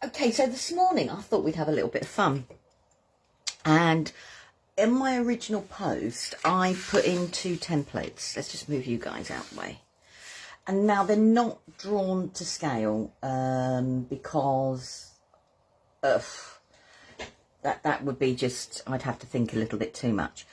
Okay, so this morning I thought we'd have a little bit of fun. And in my original post, I put in 2 templates. Let's just move you guys out of the way. And now they're not drawn to scale because that would be just, I'd have to think a little bit too much.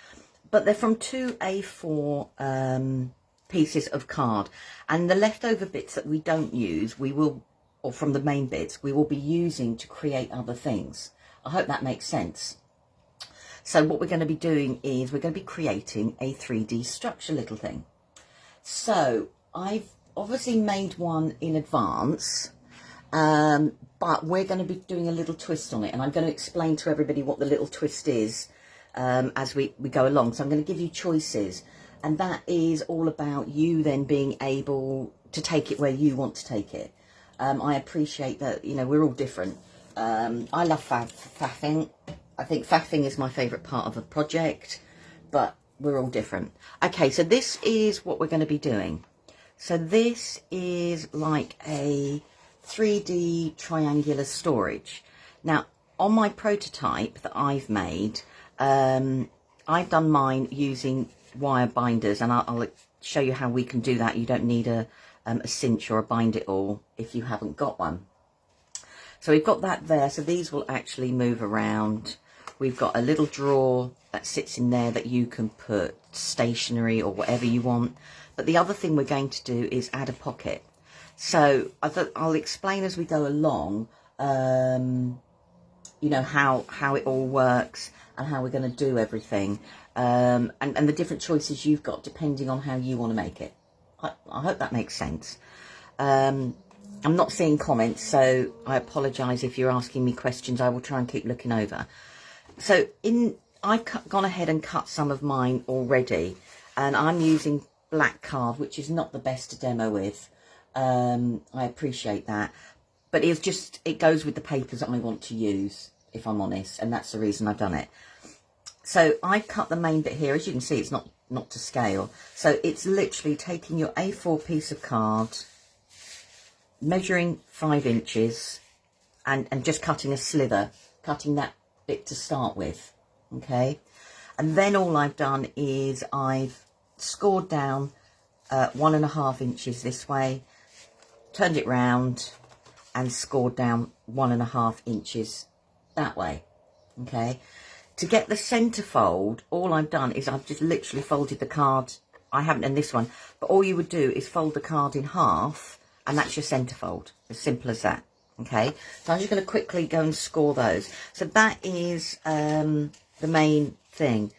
But they're from 2 A4 pieces of card. And the leftover bits that we don't use, we will, or from the main bits, we will be using to create other things. I hope that makes sense. So what we're going to be doing is we're going to be creating a 3D structure little thing. So I've obviously made one in advance, but we're going to be doing a little twist on it. And I'm going to explain to everybody what the little twist is as we go along. So I'm going to give you choices. And that is all about you then being able to take it where you want to take it. I appreciate that, you know, we're all different. I love faffing. I think faffing is my favourite part of a project, but we're all different. Okay, so this is what we're going to be doing. So this is like a 3D triangular storage. Now, on my prototype that I've made, I've done mine using wire binders, and I'll show you how we can do that. You don't need a cinch or a bind it all if you haven't got one. So we've got that there. So these will actually move around. We've got a little drawer that sits in there that you can put stationery or whatever you want. But the other thing we're going to do is add a pocket. So I'll explain as we go along, you know, how it all works and how we're going to do everything. And the different choices you've got depending on how you want to make it. I hope that makes sense. I'm not seeing comments, so I apologise if you're asking me questions. I will try and keep looking over. So I've gone ahead and cut some of mine already, and I'm using black card, which is not the best to demo with. I appreciate that, but it goes with the papers that I want to use, if I'm honest, and that's the reason I've done it. So I cut the main bit here. As you can see, it's not to scale. So it's literally taking your A4 piece of card, measuring 5 inches, and just cutting a slither, cutting that bit to start with, okay? And then all I've done is I've scored down 1.5 inches this way, turned it round, and scored down 1.5 inches that way, okay? To get the centre fold, all I've done is I've just literally folded the card. I haven't done this one, but all you would do is fold the card in half, and that's your centre fold. As simple as that, okay? So I'm just going to quickly go and score those. So that is the main thing.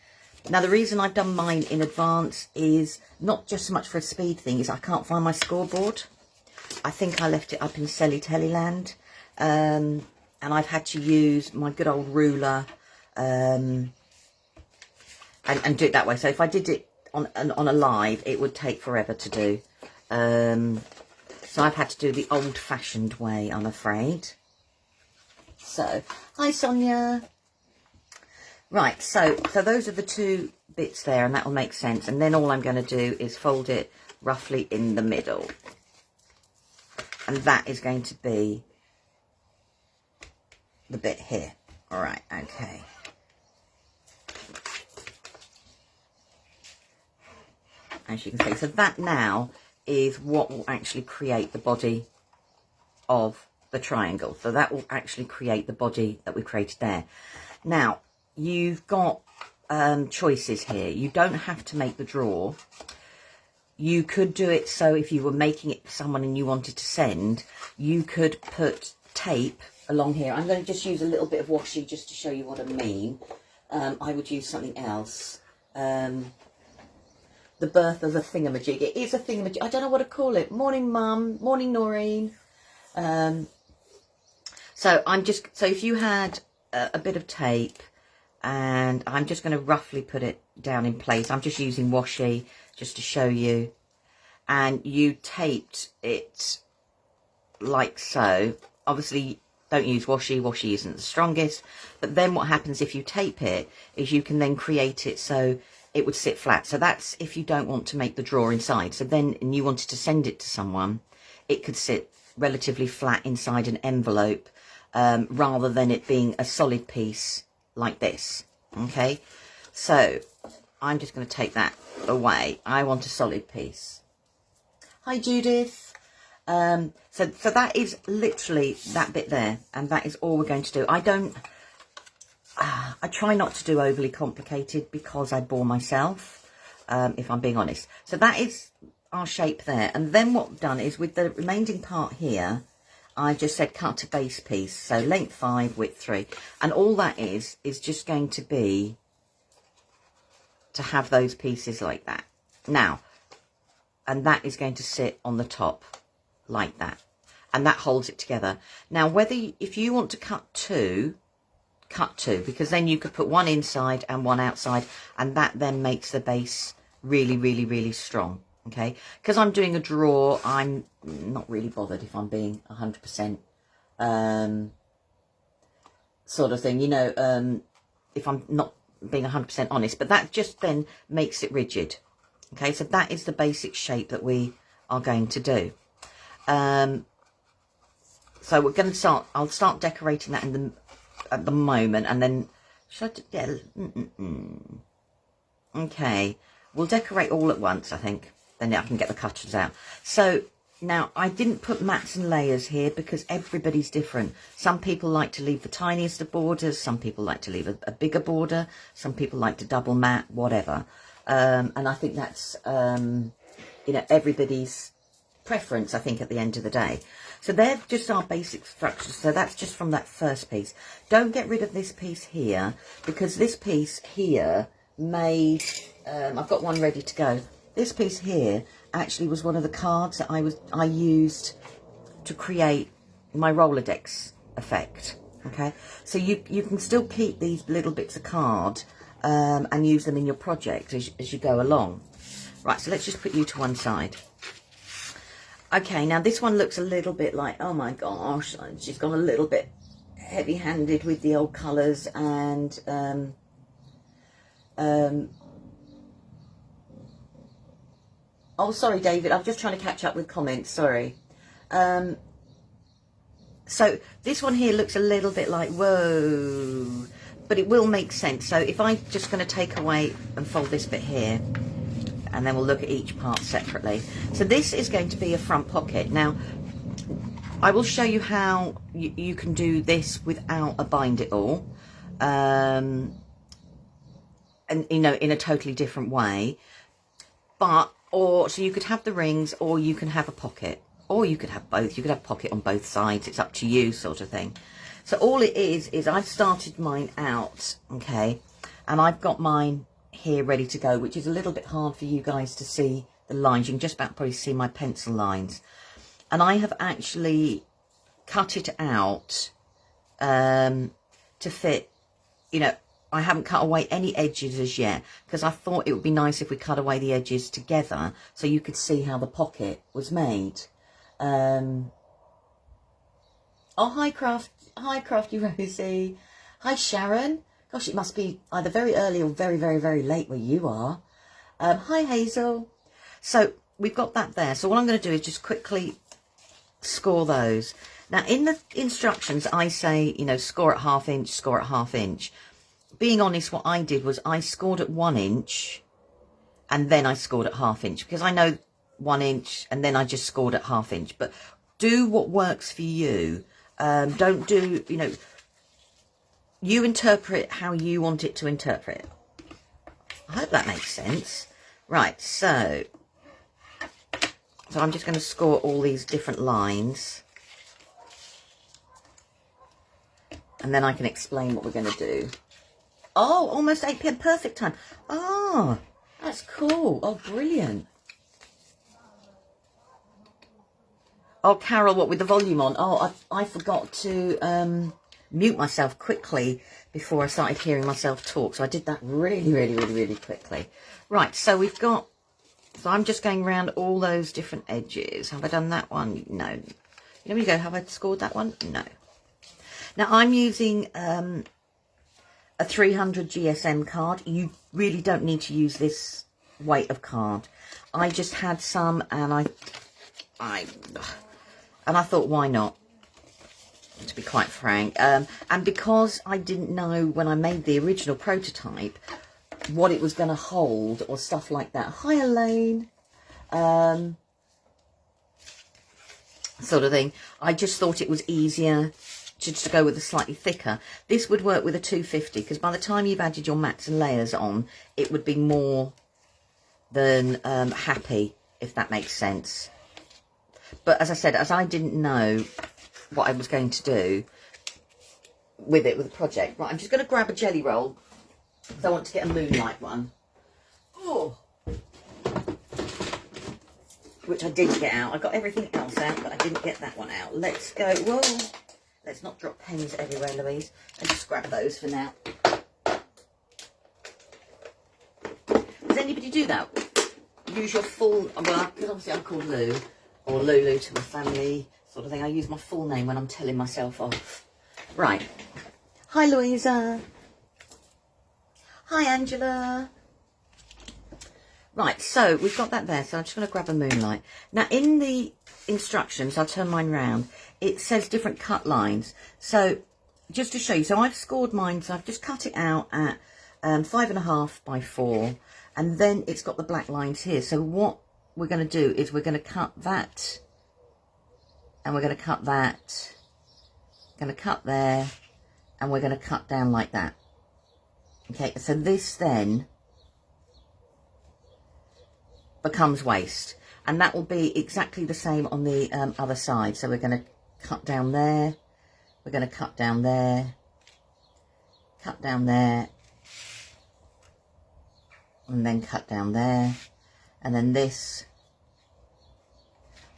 Now, the reason I've done mine in advance is not just so much for a speed thing, is I can't find my scoreboard. I think I left it up in Selly Tellyland, and I've had to use my good old ruler and do it that way. So if I did it on a live, it would take forever to do. So I've had to do the old-fashioned way, I'm afraid. So, hi Sonia. Right, so those are the 2 bits there, and that will make sense. And then all I'm going to do is fold it roughly in the middle. And that is going to be the bit here. All right, okay. As you can see, so that now is what will actually create the body of the triangle. So that will actually create the body that we created there. Now, you've got choices here. You don't have to make the drawer. You could do it so if you were making it for someone and you wanted to send, you could put tape along here. I'm going to just use a little bit of washi just to show you what I mean. I would use something else. The birth of a thingamajig. It is a thingamajig. I don't know what to call it. Morning, Mum. Morning, Noreen. So if you had a bit of tape, and I'm just going to roughly put it down in place. I'm just using washi just to show you. And you taped it like so. Obviously, don't use washi. Washi isn't the strongest. But then what happens if you tape it is you can then create it so it would sit flat. So that's if you don't want to make the drawer inside. So then, and you wanted to send it to someone, it could sit relatively flat inside an envelope rather than it being a solid piece like this. Okay, so I'm just going to take that away. I want a solid piece. Hi Judith. So that is literally that bit there, and that is all we're going to do. I try not to do overly complicated because I bore myself, if I'm being honest. So that is our shape there. And then what I've done is with the remaining part here, I just said cut a base piece. So length 5, width 3. And all that is just going to be to have those pieces like that. Now, and that is going to sit on the top like that. And that holds it together. Now, if you want to cut two, because then you could put one inside and one outside, and that then makes the base really, really, really strong. Okay, because I'm doing a drawer, I'm not really bothered if I'm being 100% sort of thing, you know, if I'm not being 100% honest, but that just then makes it rigid. Okay, so that is the basic shape that we are going to do. So we're going to start, I'll start decorating that at the moment, and then should I okay, we'll decorate all at once, I think, then I can get the cutters out. So now I didn't put mats and layers here because everybody's different. Some people like to leave the tiniest of borders, some people like to leave a bigger border, some people like to double mat, whatever, and I think that's you know, everybody's preference, I think, at the end of the day. So they're just our basic structures. So that's just from that first piece. Don't get rid of this piece here, because this piece here made, I've got one ready to go. This piece here actually was one of the cards that I used to create my Rolodex effect. Okay, so you can still keep these little bits of card and use them in your project as you go along. Right, so let's just put you to one side. Okay, now this one looks a little bit like, oh my gosh, she's gone a little bit heavy-handed with the old colours, and oh, sorry, David, I'm just trying to catch up with comments, sorry. So this one here looks a little bit like, whoa, but it will make sense. So if I'm just going to take away and fold this bit here, and then we'll look at each part separately. So this is going to be a front pocket. Now, I will show you how you can do this without a bind it all, and you know, in a totally different way. But so you could have the rings, or you can have a pocket, or you could have both. You could have a pocket on both sides. It's up to you, sort of thing. So all it is I've started mine out, okay, and I've got mine here ready to go, which is a little bit hard for you guys to see the lines. You can just about probably see my pencil lines, and I have actually cut it out to fit, you know, I haven't cut away any edges as yet, because I thought it would be nice if we cut away the edges together so you could see how the pocket was made. Oh, hi Crafty Rosie. Hi Sharon. Gosh, it must be either very early or very, very, very late where you are. Hi, Hazel. So we've got that there. So what I'm going to do is just quickly score those. Now, in the instructions, I say, you know, score at 1/2 inch, score at 1/2 inch. Being honest, what I did was I scored at 1 inch and then I scored at 1/2 inch, because I know 1 inch and then I just scored at 1/2 inch. But do what works for you. Don't do, you know, you interpret how you want it to interpret. I hope that makes sense. Right, so I'm just going to score all these different lines, and then I can explain what we're going to do. Oh, almost 8 p.m. perfect time. Oh, that's cool. Oh, brilliant. Oh, Carol, what with the volume on? Oh, I forgot to mute myself quickly before I started hearing myself talk. So I did that really, really, really, really quickly. Right, so we've got, so I'm just going around all those different edges. Have I done that one? No. There we go. Have I scored that one? No. Now I'm using a 300 GSM card. You really don't need to use this weight of card. I just had some, and I thought, why not? to be quite frank. And because I didn't know when I made the original prototype what it was going to hold or stuff like that. Hi, Elaine. Sort of thing. I just thought it was easier just to go with a slightly thicker. This would work with a 250 because by the time you've added your mats and layers on, it would be more than happy, if that makes sense. But as I said, as I didn't know what I was going to do with it, with the project. Right, I'm just going to grab a jelly roll because I want to get a moonlight one. Oh, which I didn't get out. I got everything else out, but I didn't get that one out. Let's go. Whoa. Let's not drop pens everywhere, Louise. Let's just grab those for now. Does anybody do that? Use your full... Well, because obviously I'm called Lou, or Lulu to the family sort of thing. I use my full name when I'm telling myself off. Right. Hi, Louisa. Hi, Angela. Right, so we've got that there. So I'm just going to grab a moonlight. Now, in the instructions, I'll turn mine round. It says different cut lines. So just to show you, so I've scored mine. So I've just cut it out at 5.5 by 4. And then it's got the black lines here. So what we're going to do is we're going to cut that. And we're going to cut that. Going to cut there. And we're going to cut down like that. Okay, so this then becomes waist, and that will be exactly the same on the other side. So we're going to cut down there, we're going to cut down there, cut down there, and then cut down there, and then this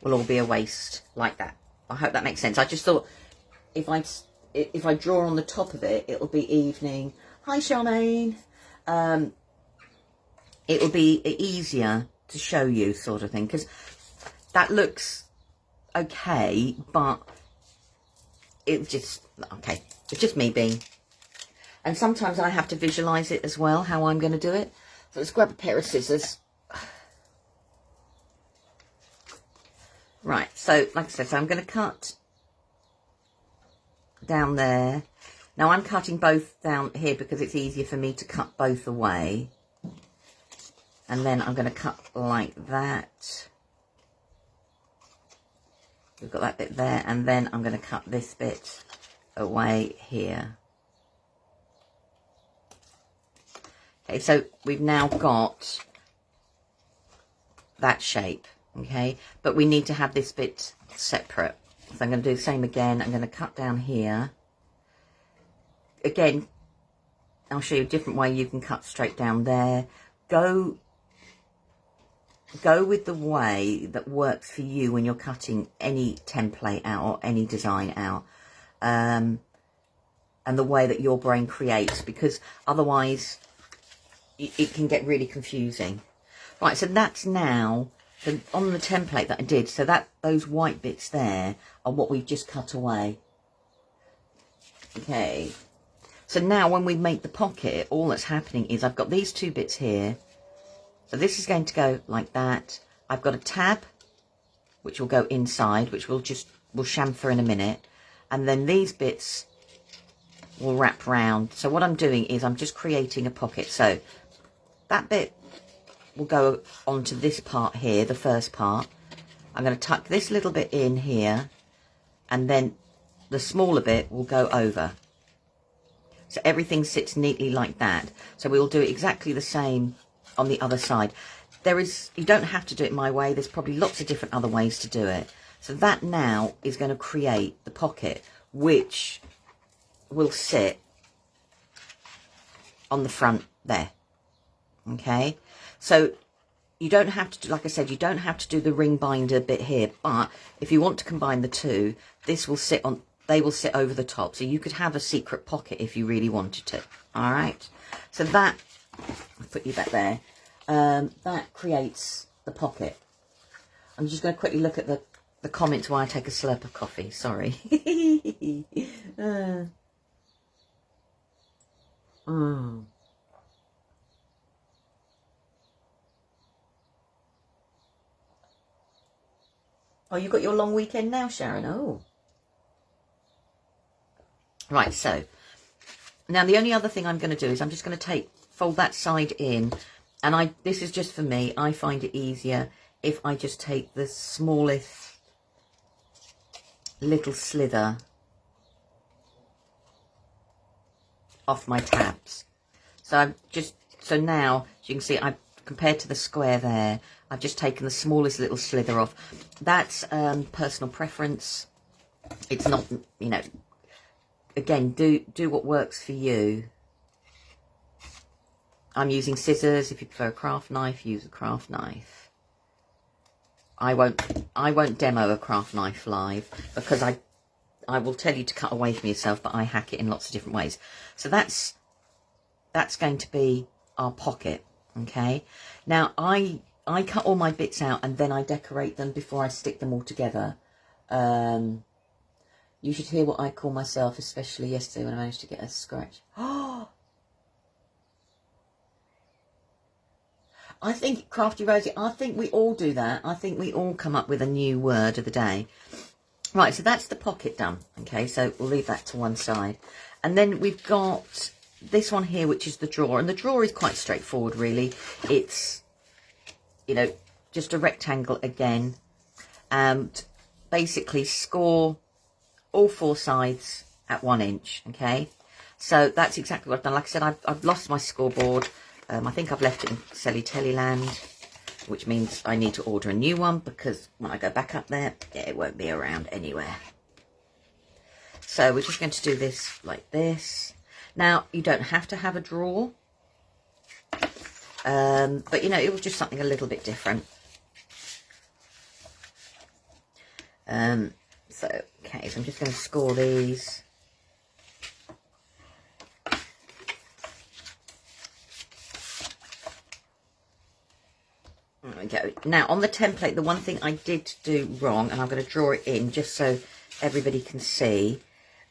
will all be a waist like that. I hope that makes sense. I just thought if I draw on the top of it, it'll be evening. Hi, Charmaine. It will be easier to show you, sort of thing, because that looks okay, but it's just okay. It's just me being, and sometimes I have to visualize it as well, how I'm going to do it. So let's grab a pair of scissors. Right, so like I said, so I'm going to cut down there. Now I'm cutting both down here because it's easier for me to cut both away. And then I'm going to cut like that. We've got that bit there. And then I'm going to cut this bit away here. Okay, so we've now got that shape. Okay, but we need to have this bit separate. So I'm going to do the same again. I'm going to cut down here. Again, I'll show you a different way you can cut straight down there. Go with the way that works for you when you're cutting any template out or any design out, and the way that your brain creates, because otherwise it can get really confusing. Right, so that's now on the template that I did. So that those white bits there are what we've just cut away. Okay, so now when we make the pocket, all that's happening is I've got these two bits here. So this is going to go like that. I've got a tab, which will go inside, which we'll chamfer in a minute. And then these bits will wrap round. So what I'm doing is I'm just creating a pocket. So that bit will go onto this part here, the first part. I'm going to tuck this little bit in here. And then the smaller bit will go over. So everything sits neatly like that. So we will do exactly the same on the other side. You don't have to do it my way. There's probably lots of different other ways to do it. So that now is going to create the pocket, which will sit on the front there. Okay, so you don't have to, like I said, you don't have to do the ring binder bit here, but if you want to combine the two, this will sit on, they will sit over the top. So you could have a secret pocket if you really wanted to. All right, so that, I'll put you back there. That creates the pocket. I'm just going to quickly look at the comments while I take a slurp of coffee. Sorry. Oh, you've got your long weekend now, Sharon. Oh. Right, so now the only other thing I'm going to do is I'm just going to fold that side in, and this is just for me. I find it easier if I just take the smallest little slither off my tabs. So now, as you can see, compared to the square there, I've just taken the smallest little slither off. That's personal preference. It's not, you know, again, do what works for you. I'm using scissors. If you prefer a craft knife, use a craft knife. I won't demo a craft knife live, because I will tell you to cut away from yourself, but I hack it in lots of different ways. So that's going to be our pocket, okay? Now, I cut all my bits out and then I decorate them before I stick them all together. You should hear what I call myself, especially yesterday when I managed to get a scratch. Oh! I think, Crafty Rosie, I think we all do that. I think we all come up with a new word of the day. Right, so that's the pocket done. Okay, so we'll leave that to one side. And then we've got this one here, which is the drawer. And the drawer is quite straightforward, really. It's, you know, just a rectangle again. And basically score all four sides at 1 inch, okay? So that's exactly what I've done. Like I said, I've lost my scoreboard. I think I've left it in Selly Telly land, which means I need to order a new one, because when I go back up there, it won't be around anywhere. So we're just going to do this like this. Now, you don't have to have a drawer, but, you know, it was just something a little bit different. Okay, so I'm just going to score these. There we go. Now, on the template, the one thing I did do wrong, and I'm going to draw it in just so everybody can see.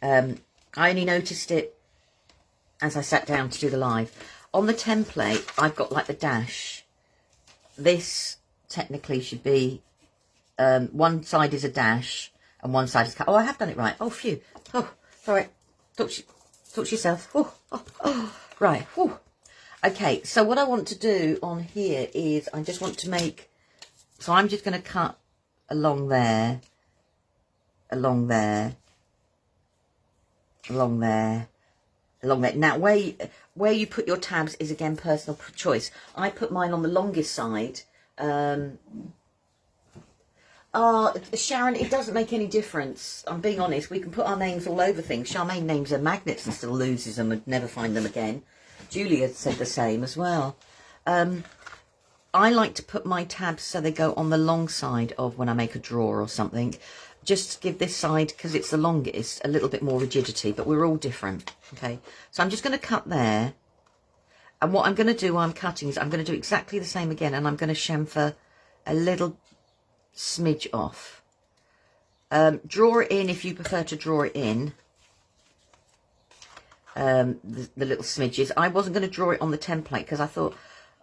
I only noticed it as I sat down to do the live. On the template, I've got like the dash. This technically should be, one side is a dash and one side is cut. Oh, I have done it right. Oh, phew. Oh, sorry. Talk to yourself. Oh. Right. Whew. Okay, so what I want to do on here is I just want to make, so I'm just going to cut along there, along there, along there, along there. Now, where you put your tabs is, again, personal choice. I put mine on the longest side. Sharon, it doesn't make any difference. I'm being honest. We can put our names all over things. Charmaine names her magnets and still loses them and never find them again. Julia said the same as well. I like to put my tabs so they go on the long side of when I make a drawer or something. Just to give this side, because it's the longest, a little bit more rigidity, but we're all different. Okay, so I'm just going to cut there. And what I'm going to do while I'm cutting is I'm going to do exactly the same again, and I'm going to chamfer a little smidge off. Draw it in if you prefer to draw it in. The little smidges. I wasn't going to draw it on the template because I thought,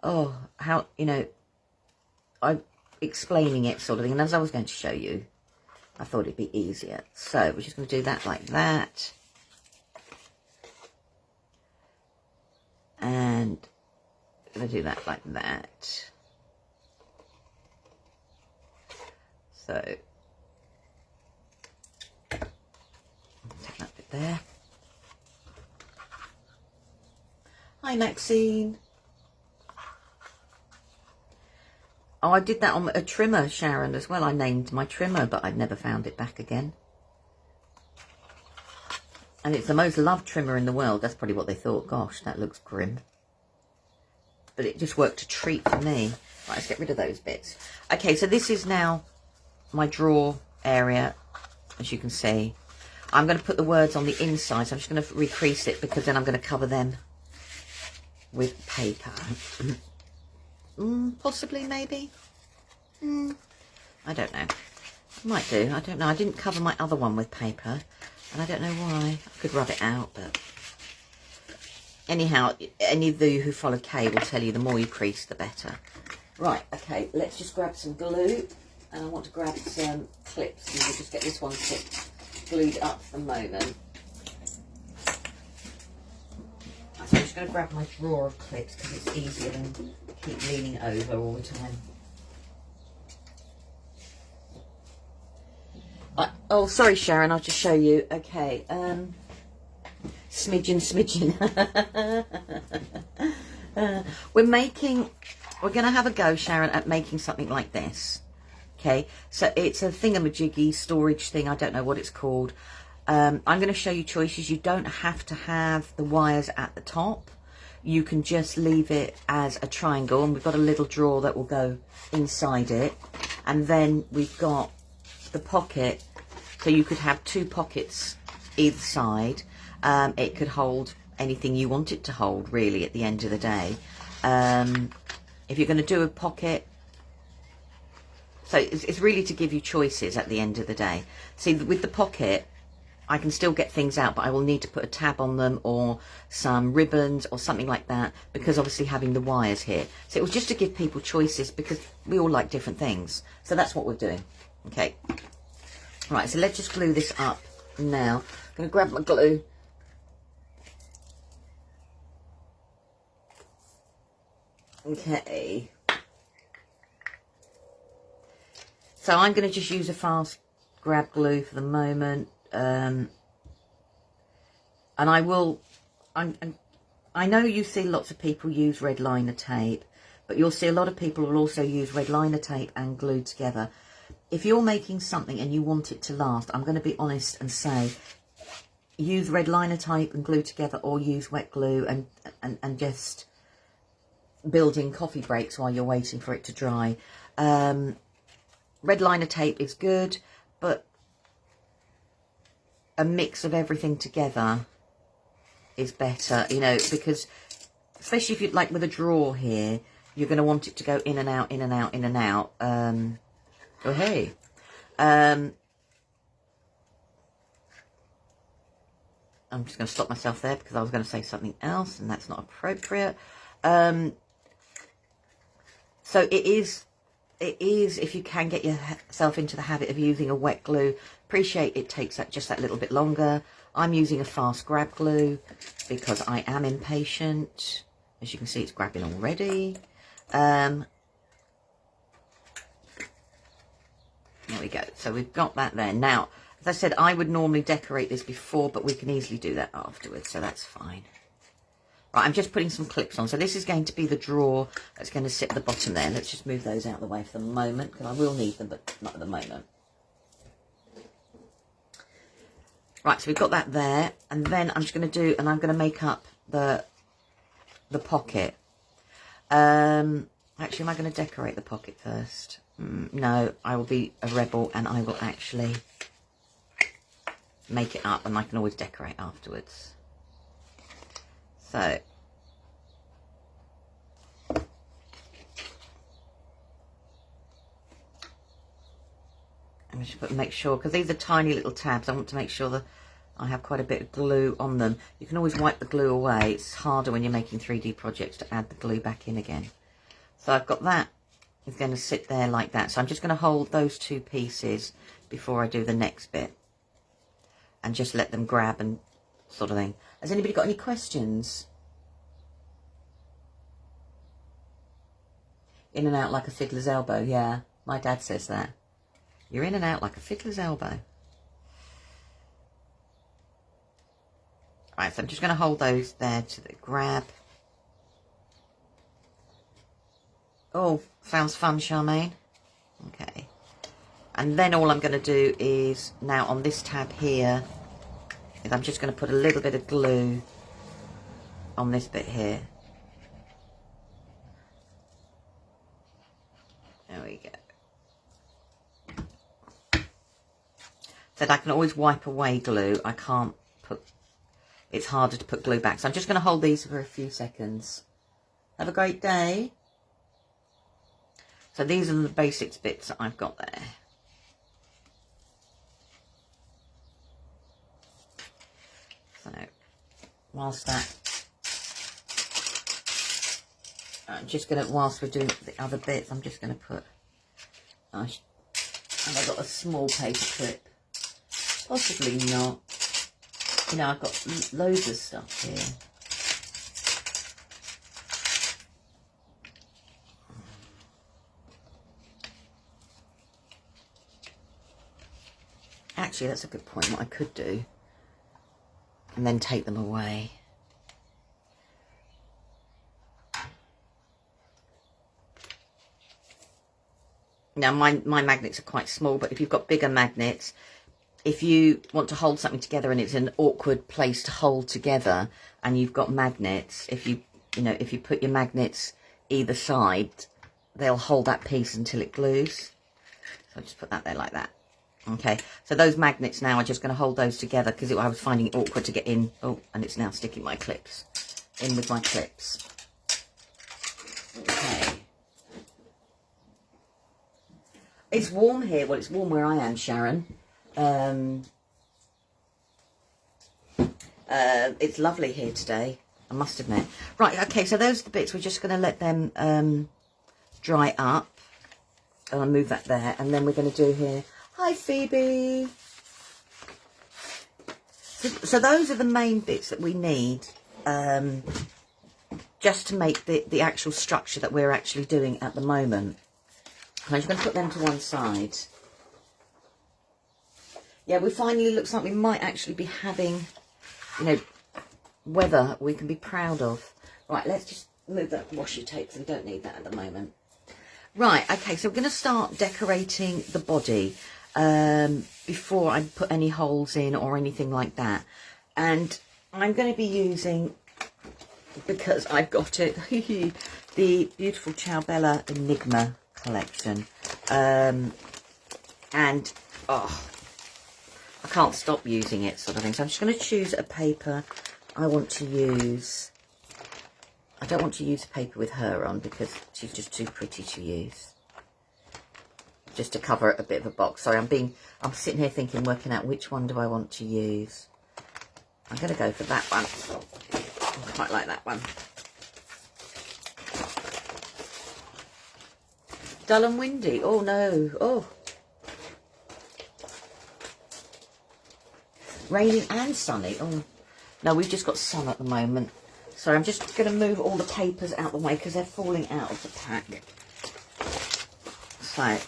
oh, how, you know, I'm explaining it sort of thing. And as I was going to show you, I thought it'd be easier. So we're just going to do that like that. And I'm going to do that like that. So take that bit there. Hi, Maxine. Oh, I did that on a trimmer, Sharon, as well. I named my trimmer, but I'd never found it back again. And it's the most loved trimmer in the world. That's probably what they thought. Gosh, that looks grim. But it just worked a treat for me. Right, let's get rid of those bits. Okay, so this is now my drawer area, as you can see. I'm going to put the words on the inside, so I'm just going to recrease it because then I'm going to cover them with paper. Possibly, maybe. I don't know. Might do. I don't know. I didn't cover my other one with paper, and I don't know why. I could rub it out, but anyhow, any of you who follow Kay will tell you the more you crease, the better. Right. Okay. Let's just grab some glue, and I want to grab some clips, and we'll just get this one clip glued up for the moment. going to grab my drawer of clips because it's easier than keep leaning over all the time. Oh, sorry, Sharon, I'll just show you. Okay, smidgen. We're going to have a go, Sharon, at making something like this. Okay, so it's a thingamajiggy storage thing. I don't know what it's called. I'm going to show you choices. You don't have to have the wires at the top. You can just leave it as a triangle, and we've got a little drawer that will go inside it. And then we've got the pocket, so you could have 2 pockets either side. It could hold anything you want it to hold, really, at the end of the day. If you're going to do a pocket, so it's really to give you choices at the end of the day. See, with the pocket, I can still get things out, but I will need to put a tab on them or some ribbons or something like that, because obviously having the wires here. So it was just to give people choices, because we all like different things. So that's what we're doing. Okay. Right, so let's just glue this up now. I'm going to grab my glue. Okay. So I'm going to just use a fast grab glue for the moment. And I know you see lots of people use red liner tape, but you'll see a lot of people will also use red liner tape and glue together. If you're making something and you want it to last, I'm going to be honest and say use red liner tape and glue together, or use wet glue and just build in coffee breaks while you're waiting for it to dry. Red liner tape is good, but a mix of everything together is better, you know, because especially if you'd like with a drawer here, you're going to want it to go in and out, in and out, in and out. Oh, hey. I'm just going to stop myself there because I was going to say something else and that's not appropriate. So it is, if you can get yourself into the habit of using a wet glue, appreciate it takes just that little bit longer. I'm using a fast grab glue because I am impatient. As you can see, it's grabbing already. There we go. So we've got that there. Now, as I said, I would normally decorate this before, but we can easily do that afterwards, so that's fine. Right, I'm just putting some clips on. So this is going to be the drawer that's going to sit at the bottom there. Let's just move those out of the way for the moment, because I will need them, but not at the moment. Right, so we've got that there. And then I'm just going to do, and I'm going to make up the pocket. Actually, am I going to decorate the pocket first? No, I will be a rebel and I will actually make it up, and I can always decorate afterwards. So, I'm just going to make sure, because these are tiny little tabs, I want to make sure that I have quite a bit of glue on them. You can always wipe the glue away. It's harder when you're making 3D projects to add the glue back in again. So I've got that. It's going to sit there like that. So I'm just going to hold those 2 pieces before I do the next bit. And just let them grab and sort of thing. Has anybody got any questions? In and out like a fiddler's elbow. Yeah, my dad says that. You're in and out like a fiddler's elbow. Right, so I'm just going to hold those there to the grab. Oh, sounds fun, Charmaine. Okay. And then all I'm going to do is, now on this tab here, is I'm just going to put a little bit of glue on this bit here. There we go. So I can always wipe away glue. I can't put, it's harder to put glue back. So I'm just going to hold these for a few seconds. Have a great day. So these are the basics bits that I've got there. So whilst that, I'm just going to, whilst we're doing the other bits, I'm just going to put, and I've got a small paper clip. Possibly not. You know, I've got loads of stuff here. actually, that's a good point. What I could do, and then take them away. Now, my magnets are quite small, but if you've got bigger magnets, if you want to hold something together and it's an awkward place to hold together, and you've got magnets, if you put your magnets either side, they'll hold that piece until it glues. So I'll just put that there like that. Okay, so those magnets now are just going to hold those together because I was finding it awkward to get in. Oh, and it's now sticking my clips in with my clips. Okay. It's warm here. Well, it's warm where I am, Sharon. It's lovely here today, I must admit. Right, okay, so those are the bits. We're just going to let them dry up. And I'll move that there. And then we're going to do here. Hi, Phoebe. So those are the main bits that we need just to make the actual structure that we're actually doing at the moment. I'm just going to put them to one side. Yeah, we finally looks like we might actually be having, weather we can be proud of. Right, let's just move that washi tape because we don't need that at the moment. Right, okay, so we're going to start decorating the body before I put any holes in or anything like that. And I'm going to be using, because I've got it, the beautiful Ciao Enigma collection. And, oh, I can't stop using it, sort of thing. So I'm just going to choose a paper I want to use. I don't want to use a paper with her on because she's just too pretty to use. Just to cover a bit of a box. Sorry, I'm sitting here thinking, working out which one do I want to use. I'm going to go for that one. I quite like that one. Dull and windy. Oh no. Oh. Raining and sunny. Oh. No, we've just got sun at the moment. So I'm just going to move all the papers out of the way because they're falling out of the pack. So,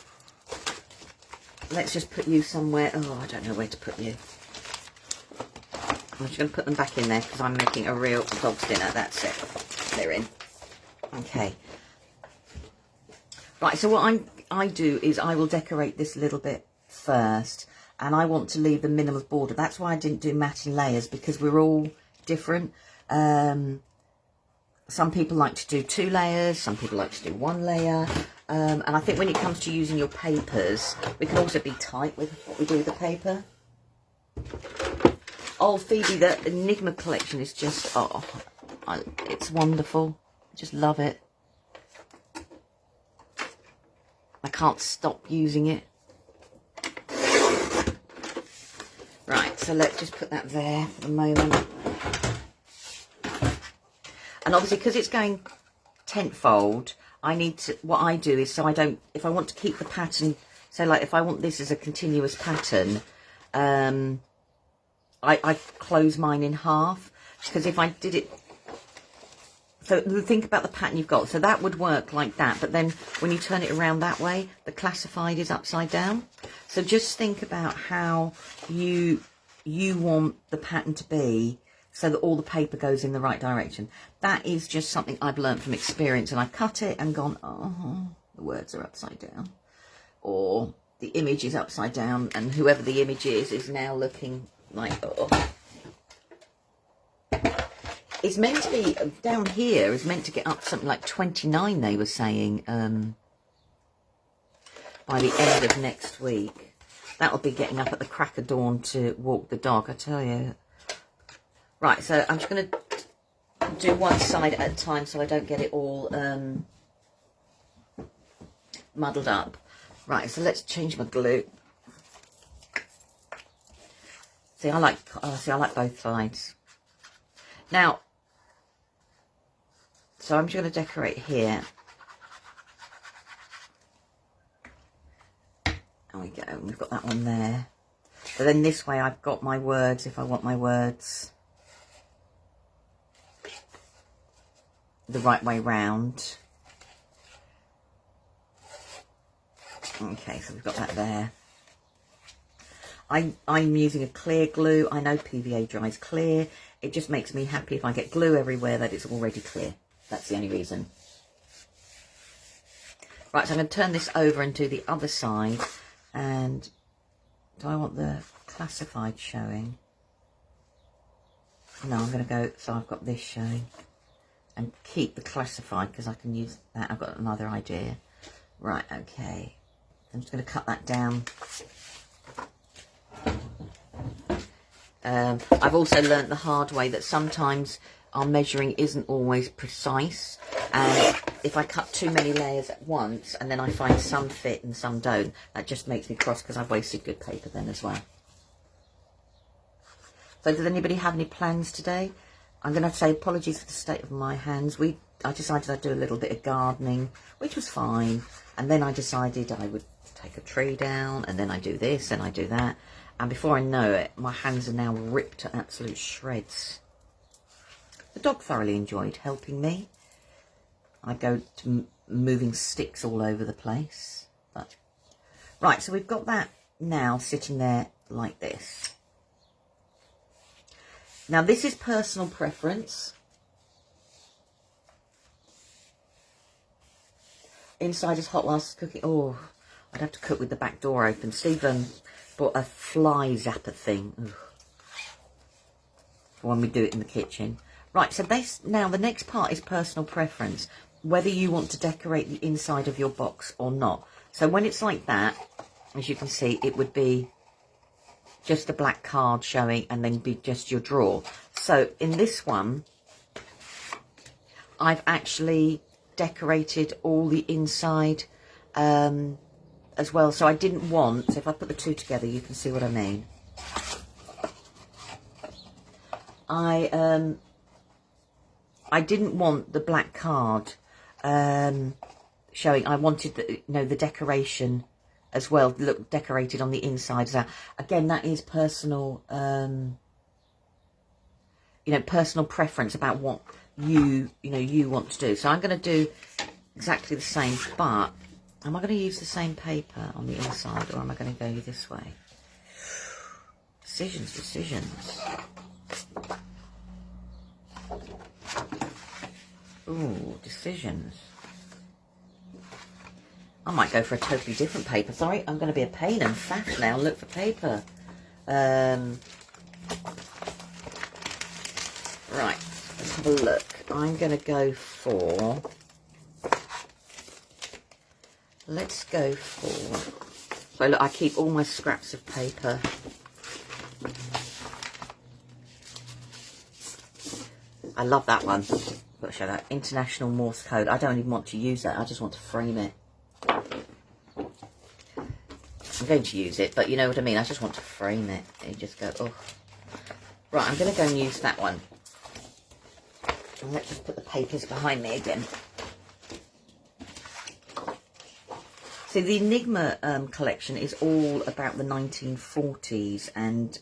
let's just put you somewhere. Oh, I don't know where to put you. I'm just going to put them back in there because I'm making a real dog's dinner. That's it. They're in. Okay. Right, so what I do is I will decorate this a little bit first. And I want to leave the minimal border. That's why I didn't do matte and layers, because we're all different. Some people like to do 2 layers. Some people like to do 1 layer. And I think when it comes to using your papers, we can also be tight with what we do with the paper. Oh, Phoebe, the Enigma collection is just, it's wonderful. I just love it. I can't stop using it. Right, so let's just put that there for the moment. And obviously, because it's going tenfold, I need to, what I do is, so I don't, if I want to keep the pattern, so like if I want this as a continuous pattern, I close mine in half, because if I did it, so think about the pattern you've got, so that would work like that, but then when you turn it around that way, the classified is upside down. So just think about how you want the pattern to be so that all the paper goes in the right direction. That is just something I've learned from experience, and I've cut it and gone, oh, the words are upside down, or the image is upside down, and whoever the image is now looking like, oh. It's meant to be, down here, is meant to get up something like 29, they were saying, by the end of next week. That'll be getting up at the crack of dawn to walk the dog, I tell you. Right, so I'm just going to do one side at a time so I don't get it all muddled up. Right, so let's change my glue. See, I like both sides. Now, so I'm just going to decorate here. There we go, we've got that one there. So then this way I've got my words if I want my words the right way round. Okay, so we've got that there. I'm using a clear glue. I know PVA dries clear. It just makes me happy if I get glue everywhere that it's already clear. That's the only reason. Right, so I'm going to turn this over and do the other side. And do I want the classified showing? No, I'm going to go, so I've got this showing. And keep the classified because I can use that. I've got another idea. Right, okay. I'm just going to cut that down. I've also learnt the hard way that sometimes our measuring isn't always precise, and if I cut too many layers at once and then I find some fit and some don't, that just makes me cross because I've wasted good paper then as well. So does anybody have any plans today? I'm going to have to say apologies for the state of my hands. I decided I'd do a little bit of gardening, which was fine, and then I decided I would take a tree down, and then I do this and I do that. And before I know it, my hands are now ripped to absolute shreds. The dog thoroughly enjoyed helping me. I go to moving sticks all over the place. But right, so we've got that now sitting there like this. Now this is personal preference. Inside is hot whilst cooking. Oh, I'd have to cook with the back door open. Stephen bought a fly zapper thing. Ugh. For when we do it in the kitchen. Right, so now the next part is personal preference. Whether you want to decorate the inside of your box or not. So when it's like that, as you can see, it would be just a black card showing and then be just your drawer. So in this one, I've actually decorated all the inside as well. So I didn't want, so if I put the two together, you can see what I mean. I didn't want the black card showing. I wanted the decoration as well, look decorated on the inside. So again, that is personal, personal preference about what you want to do. So I'm going to do exactly the same, but am I going to use the same paper on the inside, or am I going to go this way? Decisions. Ooh, decisions. I might go for a totally different paper. Sorry, I'm going to be a pain and faff now. Look for paper. Right, let's have a look. I'm going to go for... Let's go for... So look, I keep all my scraps of paper. I love that one. Got to show that. International Morse code. I don't even want to use that. I just want to frame it. I'm going to use it, but you know what I mean. I just want to frame it. You just go, oh. Right, I'm going to go and use that one. And let's just put the papers behind me again. So the Enigma collection is all about the 1940s and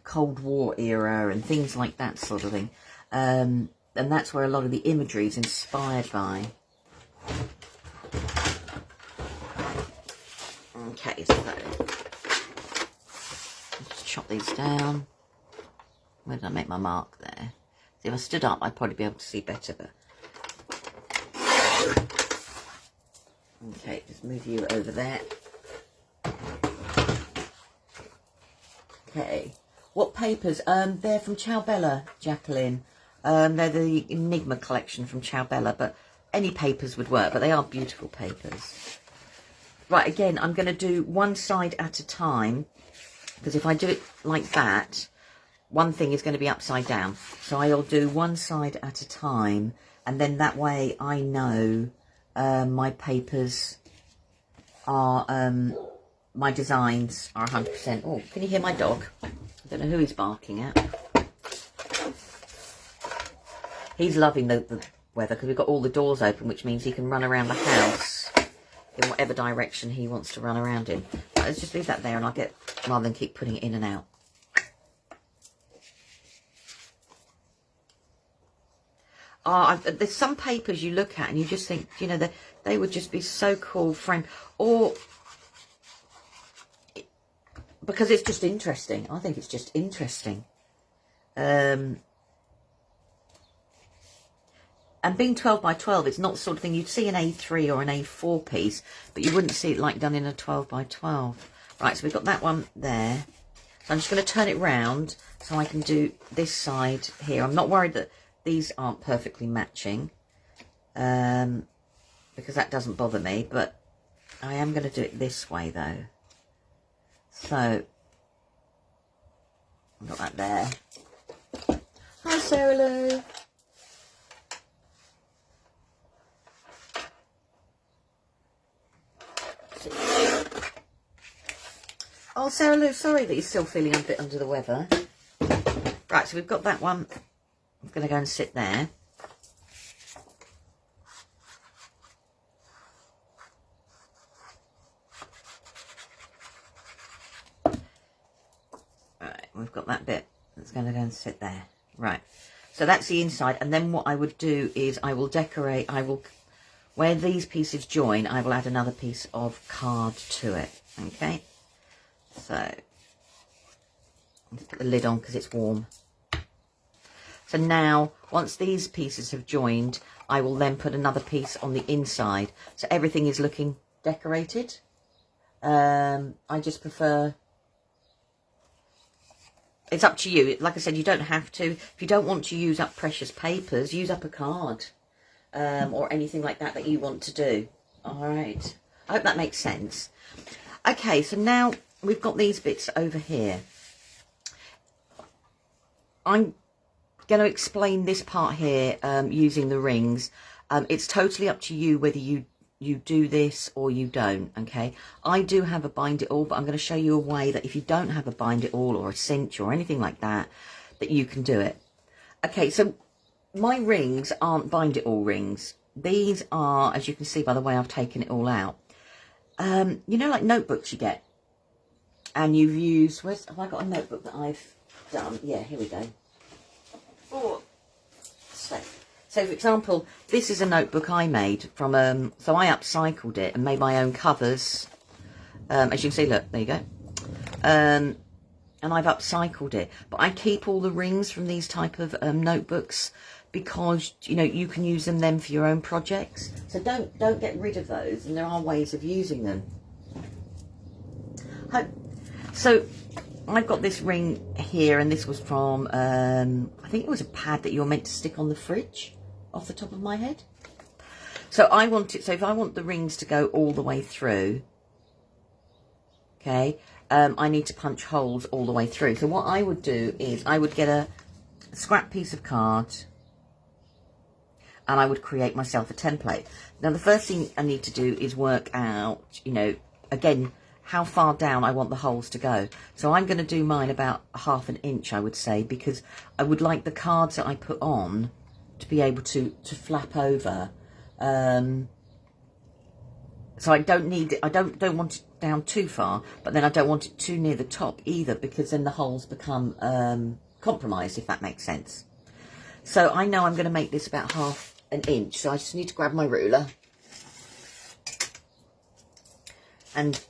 Cold War era and things like that sort of thing. And that's where a lot of the imagery is inspired by. Okay, so let's chop these down. Where did I make my mark there? See, if I stood up, I'd probably be able to see better. But okay, just move you over there. Okay, what papers? They're from Ciao, Jacqueline. They're the Enigma collection from Ciao, but any papers would work, but they are beautiful papers. Right, again, I'm going to do one side at a time, because if I do it like that, one thing is going to be upside down. So I'll do one side at a time, and then that way I know my papers are, my designs are 100%. Oh, can you hear my dog? I don't know who he's barking at. He's loving the weather because we've got all the doors open, which means he can run around the house in whatever direction he wants to run around in. But let's just leave that there and I'll get, rather than keep putting it in and out. There's some papers you look at and you just think, you know, they would just be so cool framed. Or because it's just interesting. I think it's just interesting. And being 12 by 12, it's not the sort of thing you'd see an A3 or an A4 piece, but you wouldn't see it like done in a 12 by 12. Right, so we've got that one there. So I'm just going to turn it round so I can do this side here. I'm not worried that these aren't perfectly matching, because that doesn't bother me, but I am going to do it this way though. So, I've got that there. Hi Sarah Lou. Oh, Sarah Lou, sorry that you're still feeling a bit under the weather. Right, so we've got that one. I'm going to go and sit there. Right, we've got that bit that's going to go and sit there. Right, so that's the inside. And then what I would do is I will decorate, where these pieces join, I will add another piece of card to it. Okay. So, let's put the lid on because it's warm. So now, once these pieces have joined, I will then put another piece on the inside. So everything is looking decorated. I just prefer... It's up to you. Like I said, you don't have to. If you don't want to use up precious papers, use up a card. Or anything like that you want to do. All right. I hope that makes sense. Okay, so now... we've got these bits over here. I'm going to explain this part here using the rings. It's totally up to you whether you do this or you don't, okay? I do have a bind it all, but I'm going to show you a way that if you don't have a bind it all or a cinch or anything like that, that you can do it. Okay, so my rings aren't bind it all rings. These are, as you can see by the way I've taken it all out, you know, like notebooks you get. And you've used, have I got a notebook that I've done? Yeah, here we go. Oh, so for example, this is a notebook I made from, so I upcycled it and made my own covers. As you can see, look, there you go. And I've upcycled it. But I keep all the rings from these type of notebooks because, you know, you can use them then for your own projects. So don't get rid of those, and there are ways of using them. So I've got this ring here, and this was from, I think it was a pad that you're meant to stick on the fridge, off the top of my head. So I want it, so if I want the rings to go all the way through, okay, I need to punch holes all the way through. So what I would do is I would get a scrap piece of card and I would create myself a template. Now the first thing I need to do is work out, you know, again, how far down I want the holes to go. So I'm going to do mine about 1/2 inch, I would say, because I would like the cards that I put on to be able to flap over. So I don't need it, I don't want it down too far, but then I don't want it too near the top either, because then the holes become compromised, if that makes sense. So I know I'm going to make this about 1/2 inch, so I just need to grab my ruler. And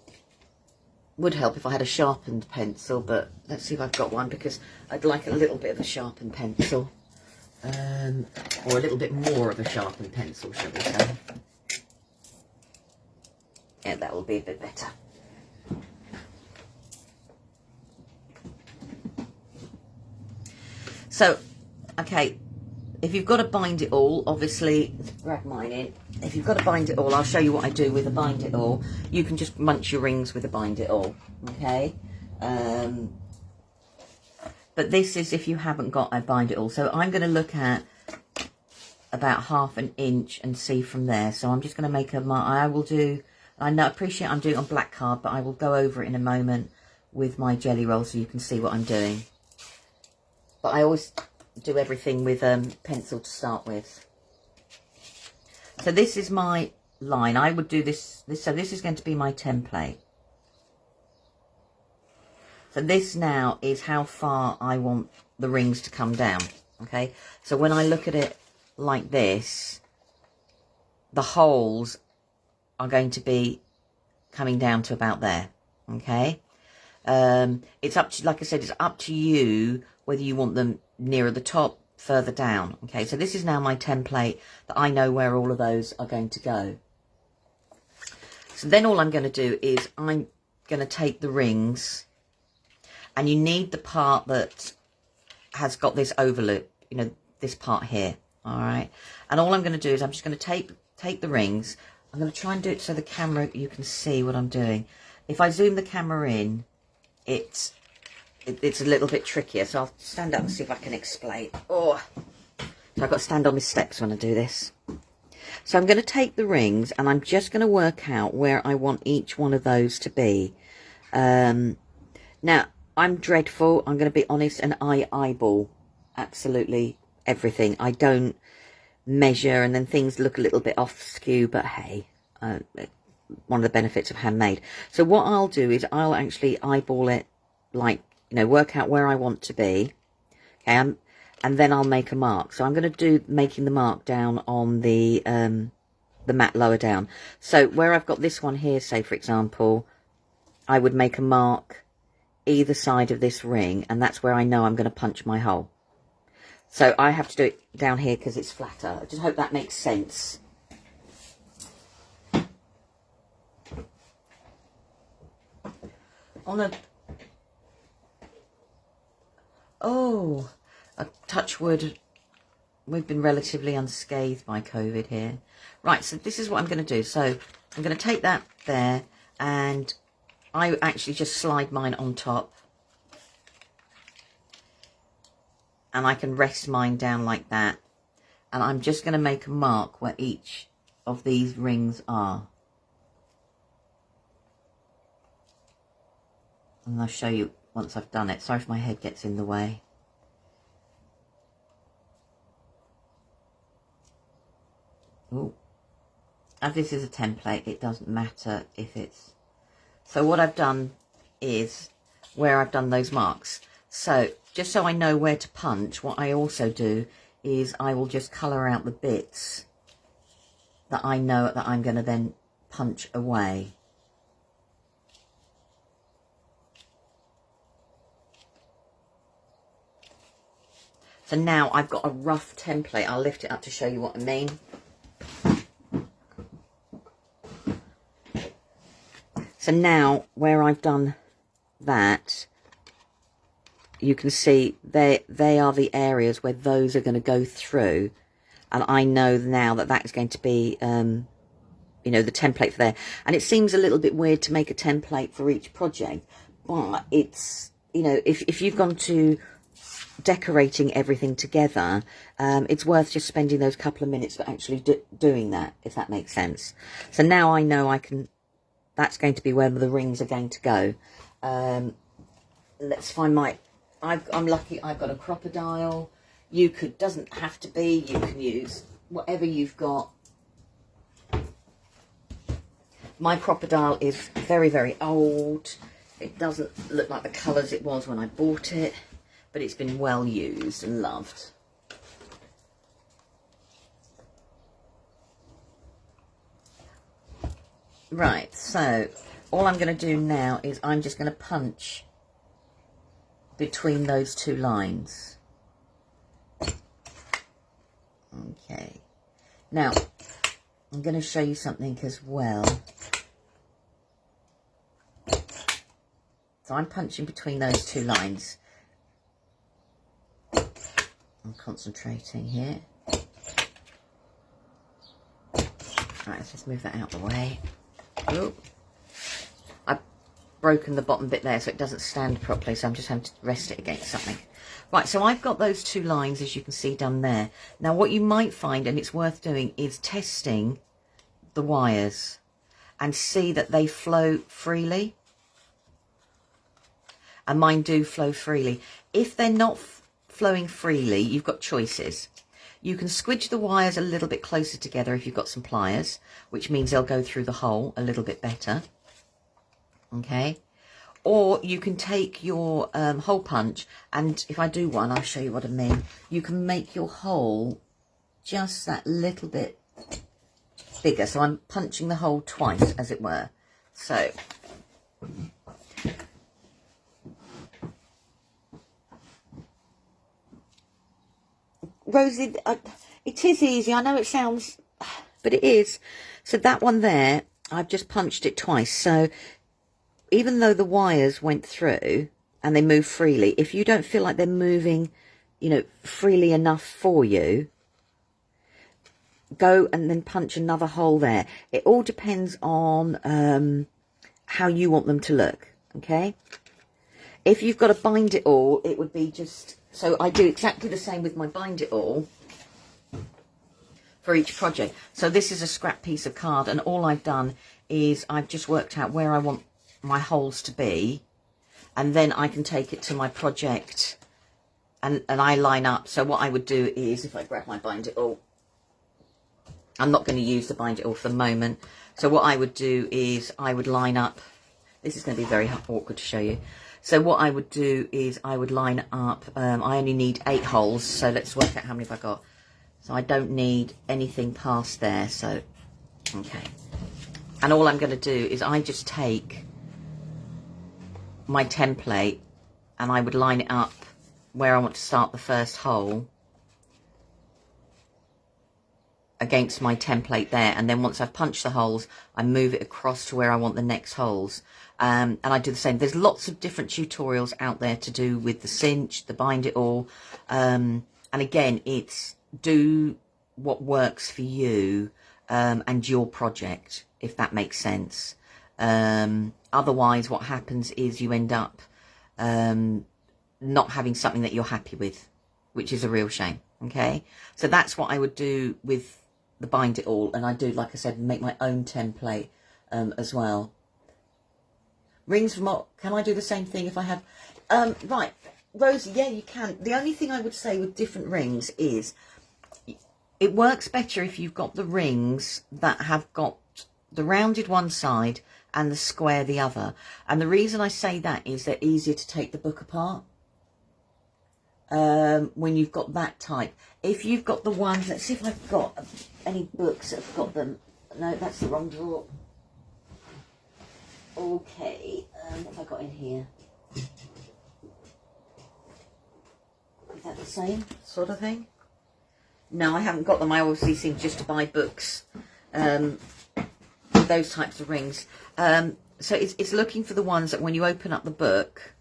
would help if I had a sharpened pencil, but let's see if I've got one, because I'd like a little bit of a sharpened pencil, or a little bit more of a sharpened pencil, shall we say. Yeah, that will be a bit better. So, okay, if you've got to bind it all, obviously, grab mine in. If you've got to bind it all, I'll show you what I do with a bind it all. You can just munch your rings with a bind it all, okay? But this is if you haven't got a bind it all. So I'm going to look at about 1/2 inch and see from there. So I'm just going to make a mark. I will do, I know, appreciate I'm doing it on black card, but I will go over it in a moment with my jelly roll so you can see what I'm doing. But I always do everything with pencil to start with. So this is my line. I would do this, so this is going to be my template. So this now is how far I want the rings to come down, okay? So when I look at it like this, the holes are going to be coming down to about there, okay? It's up to, like I said, it's up to you whether you want them nearer the top, further down. Okay, so this is now my template that I know where all of those are going to go. So then all I'm going to do is I'm going to take the rings, and you need the part that has got this overloop, you know, this part here. All right, and all I'm going to do is I'm just going to take the rings. I'm going to try and do it so the camera, you can see what I'm doing. If I zoom the camera in, it's a little bit trickier, so I'll stand up and see if I can explain. Oh, so I've got to stand on my steps when I do this. So I'm going to take the rings, and I'm just going to work out where I want each one of those to be. Now, I'm dreadful, I'm going to be honest, and I eyeball absolutely everything. I don't measure, and then things look a little bit off skew, but hey, one of the benefits of handmade. So what I'll do is I'll actually eyeball it, like, you know, work out where I want to be, okay, and then I'll make a mark. So I'm going to do making the mark down on the mat lower down. So where I've got this one here, say for example, I would make a mark either side of this ring, and that's where I know I'm going to punch my hole. So I have to do it down here because it's flatter. I just hope that makes sense. On a... Oh, a touch wood. We've been relatively unscathed by COVID here. Right, so this is what I'm going to do. So I'm going to take that there, and I actually just slide mine on top. And I can rest mine down like that. And I'm just going to make a mark where each of these rings are. And I'll show you once I've done it. Sorry if my head gets in the way. Ooh. As this is a template, it doesn't matter if it's... So what I've done is where I've done those marks. So just so I know where to punch, what I also do is I will just colour out the bits that I know that I'm going to then punch away. So now I've got a rough template. I'll lift it up to show you what I mean. So now where I've done that, you can see they are the areas where those are going to go through, and I know now that that is going to be you know, the template for there. And it seems a little bit weird to make a template for each project, but it's, you know, if you've gone to decorating everything together, it's worth just spending those couple of minutes for actually doing that, if that makes sense. So now I know I can, that's going to be where the rings are going to go. Let's find my... I'm lucky I've got a crocodile. You could, doesn't have to be, you can use whatever you've got. My crocodile is very, very old. It doesn't look like the colours it was when I bought it, but it's been well used and loved. Right, so all I'm going to do now is I'm just going to punch between those two lines. Okay, now I'm going to show you something as well. So I'm punching between those two lines. I'm concentrating here. Right, let's just move that out of the way. Oh, I've broken the bottom bit there so it doesn't stand properly, so I'm just having to rest it against something. Right, so I've got those two lines, as you can see, done there. Now what you might find, and it's worth doing, is testing the wires and see that they flow freely. And mine do flow freely. If they're not flowing freely, you've got choices. You can squidge the wires a little bit closer together if you've got some pliers, which means they'll go through the hole a little bit better. Okay. Or you can take your hole punch, and if I do one, I'll show you what I mean. You can make your hole just that little bit bigger. So I'm punching the hole twice, as it were. So Rosie, it is easy. I know it sounds, but it is. So that one there, I've just punched it twice. So even though the wires went through and they move freely, if you don't feel like they're moving, you know, freely enough for you, go and then punch another hole there. It all depends on how you want them to look, okay? If you've got to bind it all, it would be just... So I do exactly the same with my bind it all for each project. So this is a scrap piece of card, and all I've done is I've just worked out where I want my holes to be, and then I can take it to my project and I line up. So what I would do is, if I grab my bind it all, I'm not going to use the bind it all for the moment. So what I would do is I would line up. This is going to be very awkward to show you. So what I would do is I would line up. I only need 8 holes. So let's work out how many have I got. So I don't need anything past there. So, okay. And all I'm going to do is I just take my template and I would line it up where I want to start the first hole against my template there, and then once I've punched the holes, I move it across to where I want the next holes, and I do the same. There's lots of different tutorials out there to do with the cinch, the bind it all, and again, it's do what works for you and your project, if that makes sense. Otherwise what happens is you end up not having something that you're happy with, which is a real shame. Okay, so that's what I would do with the bind it all, and I do, like I said, make my own template as well. Rings from what? Can I do the same thing if I have? Right, Rosie, yeah, you can. The only thing I would say with different rings is it works better if you've got the rings that have got the rounded one side and the square the other. And the reason I say that is they're easier to take the book apart. When you've got that type. If you've got the ones, let's see if I've got any books that have got them. No, that's the wrong drawer. Okay, what have I got in here? Is that the same sort of thing? No, I haven't got them. I obviously seem just to buy books with those types of rings. So it's looking for the ones that when you open up the book,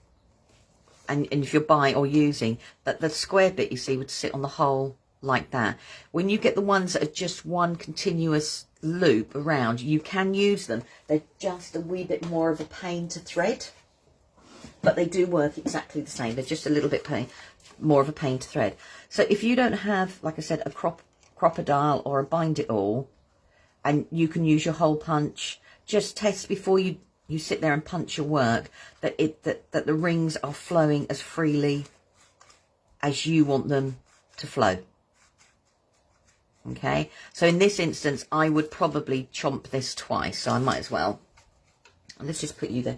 and if you're buying or using, that the square bit, you see, would sit on the hole like that. When you get the ones that are just one continuous loop around, you can use them. They're just a wee bit more of a pain to thread, but they do work exactly the same. They're just a little bit more of a pain to thread. So if you don't have, like I said, a crocodile or a bind it all, and you can use your hole punch, just test before you sit there and punch your work that the rings are flowing as freely as you want them to flow. Okay, so in this instance, I would probably chomp this twice, so I might as well. Let's just put you there.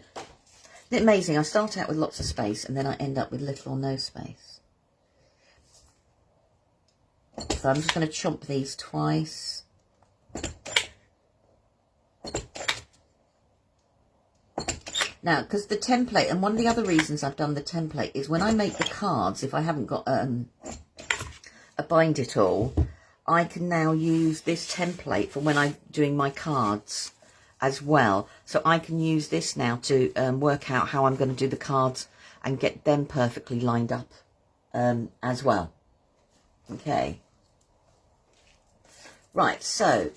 Isn't it amazing? I start out with lots of space and then I end up with little or no space. So I'm just going to chomp these twice. Now, because the template, and one of the other reasons I've done the template is when I make the cards, if I haven't got a bind it all, I can now use this template for when I'm doing my cards as well. So I can use this now to work out how I'm going to do the cards and get them perfectly lined up as well. Okay. Right, so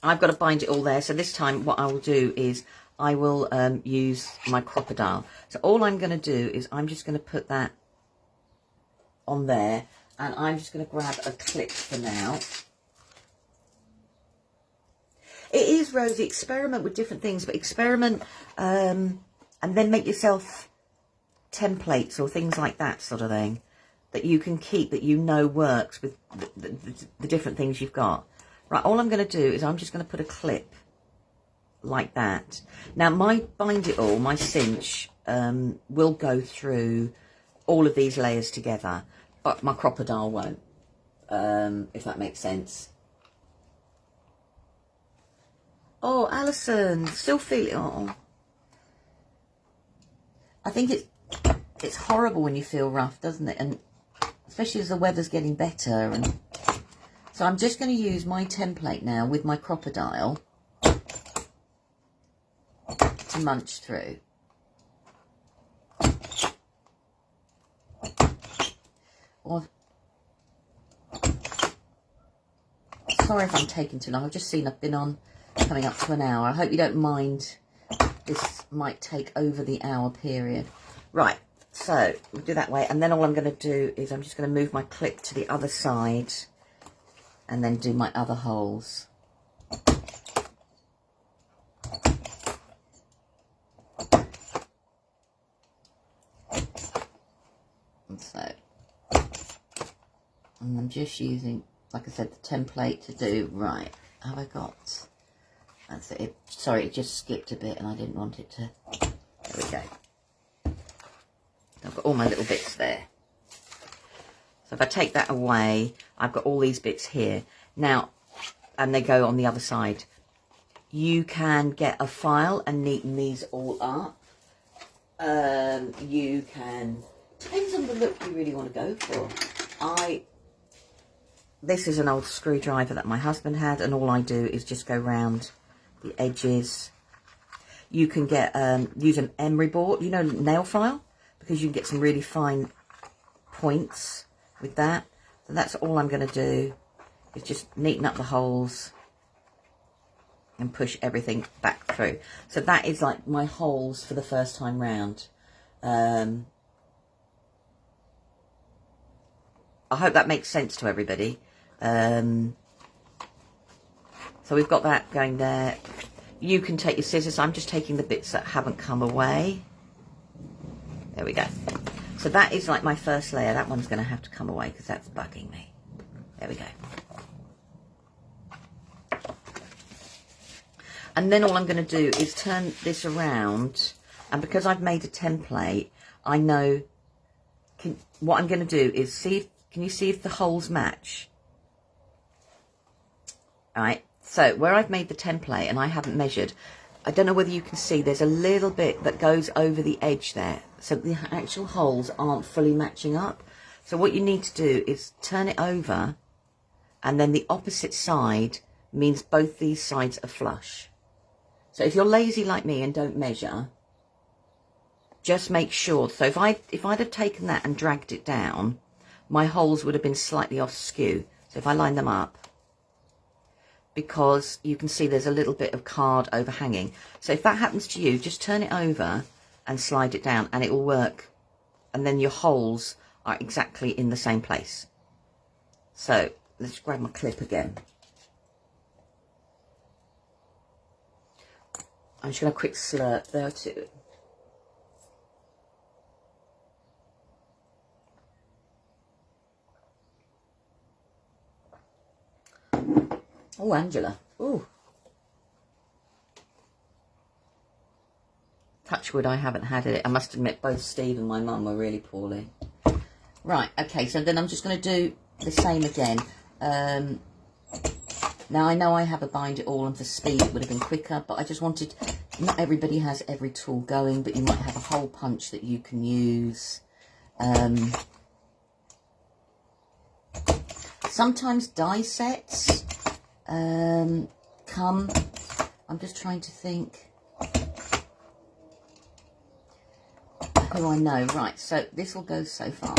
I've got to bind it all there. So this time what I will do is I will use my crocodile. So all I'm going to do is I'm just going to put that on there, and I'm just going to grab a clip for now. It is, Rosie, experiment with different things, but experiment and then make yourself templates or things like that sort of thing that you can keep, that you know works with the different things you've got. Right, all I'm going to do is I'm just going to put a clip like that. Now, my bind it all, my cinch, will go through all of these layers together, but my crocodile won't, if that makes sense. Oh, Alison, still feeling, oh. I think it's horrible when you feel rough, doesn't it? And especially as the weather's getting better. And so I'm just going to use my template now with my crocodile to munch through. Or, sorry if I'm taking too long. I've just seen I've been on coming up to an hour. I hope you don't mind. This might take over the hour period. Right, so we'll do that way. And then all I'm going to do is I'm just going to move my clip to the other side and then do my other holes. And so, and I'm just using, like I said, the template to do, right, have I got, that's it, sorry, it just skipped a bit and I didn't want it to, there we go. I've got all my little bits there. So if I take that away, I've got all these bits here. Now, and they go on the other side. You can get a file and neaten these all up. You can, depends on the look you really want to go for. This is an old screwdriver that my husband had, and all I do is just go round the edges. You can get use an emery board, you know, nail file, because you can get some really fine points with that. So that's all I'm going to do, is just neaten up the holes and push everything back through. So that is like my holes for the first time round. I hope that makes sense to everybody. So we've got that going there. You can take your scissors. I'm just taking the bits that haven't come away. There we go. So that is like my first layer. That one's going to have to come away because that's bugging me. There we go. And then all I'm going to do is turn this around. And because I've made a template, I know what I'm going to do is see, can you see if the holes match? Alright, so where I've made the template and I haven't measured, I don't know whether you can see there's a little bit that goes over the edge there. So the actual holes aren't fully matching up. So what you need to do is turn it over, and then the opposite side means both these sides are flush. So if you're lazy like me and don't measure, just make sure. So if I'd have taken that and dragged it down, my holes would have been slightly off skew. So if I line them up, because you can see there's a little bit of card overhanging. So if that happens to you, just turn it over and slide it down and it will work. And then your holes are exactly in the same place. So let's grab my clip again. I'm just going to quick slurp there too. Oh, Angela. Ooh. Touch wood, I haven't had it. I must admit, both Steve and my mum were really poorly. Right, okay, so then I'm just going to do the same again. Now, I know I have a bind it all, and for speed it would have been quicker, but I just wanted, not everybody has every tool going, but you might have a hole punch that you can use. Sometimes die sets come. I'm just trying to think who I know. Right, so this will go so far.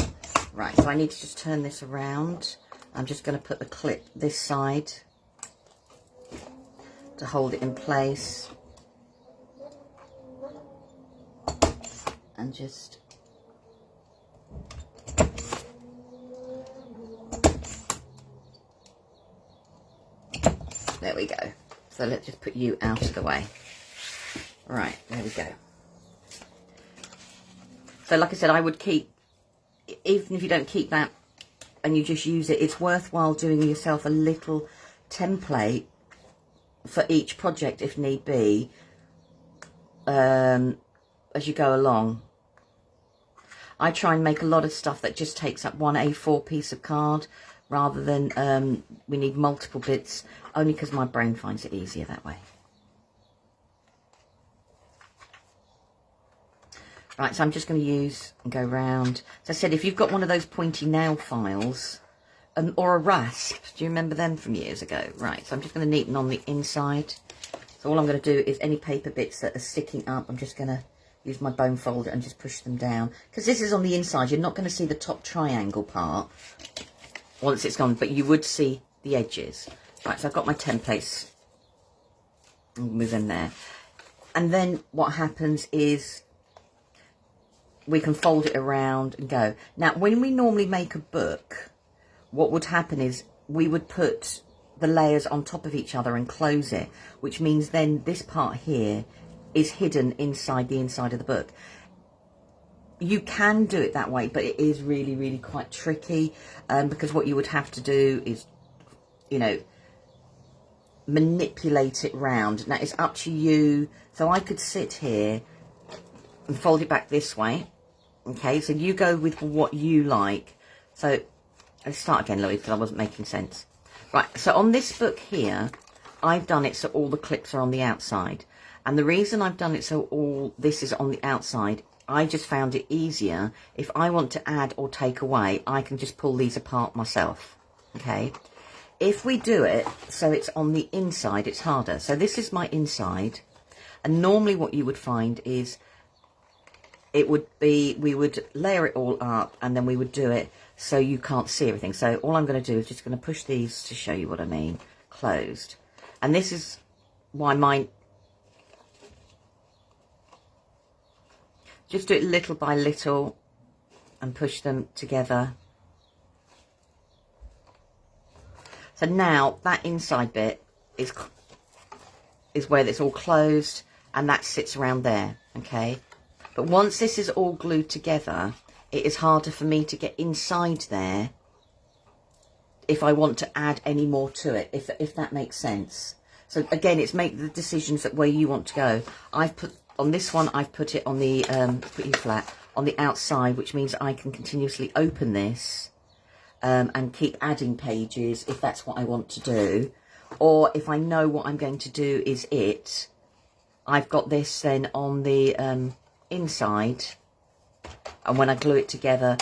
Right, so I need to just turn this around. I'm just going to put the clip this side to hold it in place. And just there we go. So let's just put you out of the way. Right, there we go. So like I said, I would keep, even if you don't keep that and you just use it, it's worthwhile doing yourself a little template for each project if need be, as you go along. I try and make a lot of stuff that just takes up one A4 piece of card rather than we need multiple bits, only because my brain finds it easier that way. Right, so I'm just going to use and go round. So I said, if you've got one of those pointy nail files, or a rasp, do you remember them from years ago? Right, so I'm just going to neaten on the inside. So all I'm going to do is any paper bits that are sticking up, I'm just going to use my bone folder and just push them down. Because this is on the inside, you're not going to see the top triangle part once it's gone, but you would see the edges. Right, so I've got my templates. I'll move in there. And then what happens is we can fold it around and go. Now, when we normally make a book, what would happen is we would put the layers on top of each other and close it, which means then this part here is hidden inside the inside of the book. You can do it that way, but it is really, really quite tricky, because what you would have to do is, you know, manipulate it round. Now, it's up to you. So I could sit here and fold it back this way. Okay, so you go with what you like. So let's start again, Louise, because I wasn't making sense. Right, so on this book here, I've done it so all the clips are on the outside. And the reason I've done it so all this is on the outside, I just found it easier. If I want to add or take away, I can just pull these apart myself. Okay, if we do it so it's on the inside, it's harder. So this is my inside. And normally what you would find is it would be, we would layer it all up and then we would do it so you can't see everything. So all I'm going to do is just going to push these to show you what I mean, closed. And this is why mine, just do it little by little and push them together. So now that inside bit is where it's all closed and that sits around there, okay? But once this is all glued together, it is harder for me to get inside there if I want to add any more to it, if that makes sense. So again, it's make the decisions that where you want to go. I've put, on this one, I've put it on the, put you flat, on the outside, which means I can continuously open this and keep adding pages if that's what I want to do. Or if I know what I'm going to do is it, I've got this then on the inside, and when I glue it together,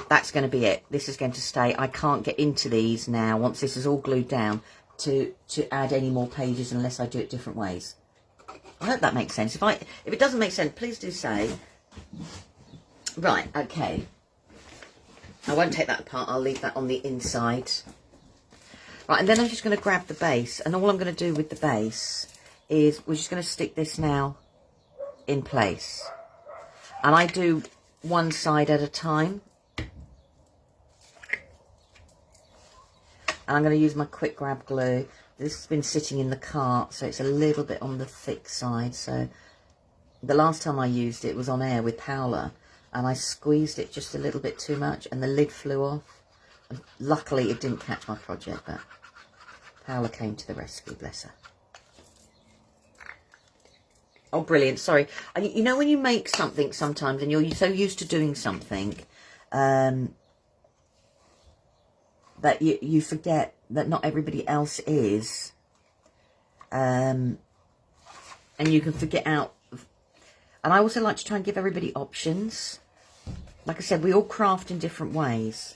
that's going to be it. This is going to stay. I can't get into these now once this is all glued down to add any more pages unless I do it different ways. I hope that makes sense. If it doesn't make sense, please do say. Right, okay. I won't take that apart. I'll leave that on the inside. Right, and then I'm just going to grab the base, and all I'm going to do with the base is we're just going to stick this now in place. And I do one side at a time. And I'm going to use my quick grab glue. This has been sitting in the cart, so it's a little bit on the thick side. So the last time I used it was on air with Paola, and I squeezed it just a little bit too much and the lid flew off. And luckily it didn't catch my project, but Paola came to the rescue, bless her. Oh, brilliant. Sorry. You know when you make something sometimes and you're so used to doing something that you forget that not everybody else is. And you can forget out. And I also like to try and give everybody options. Like I said, we all craft in different ways.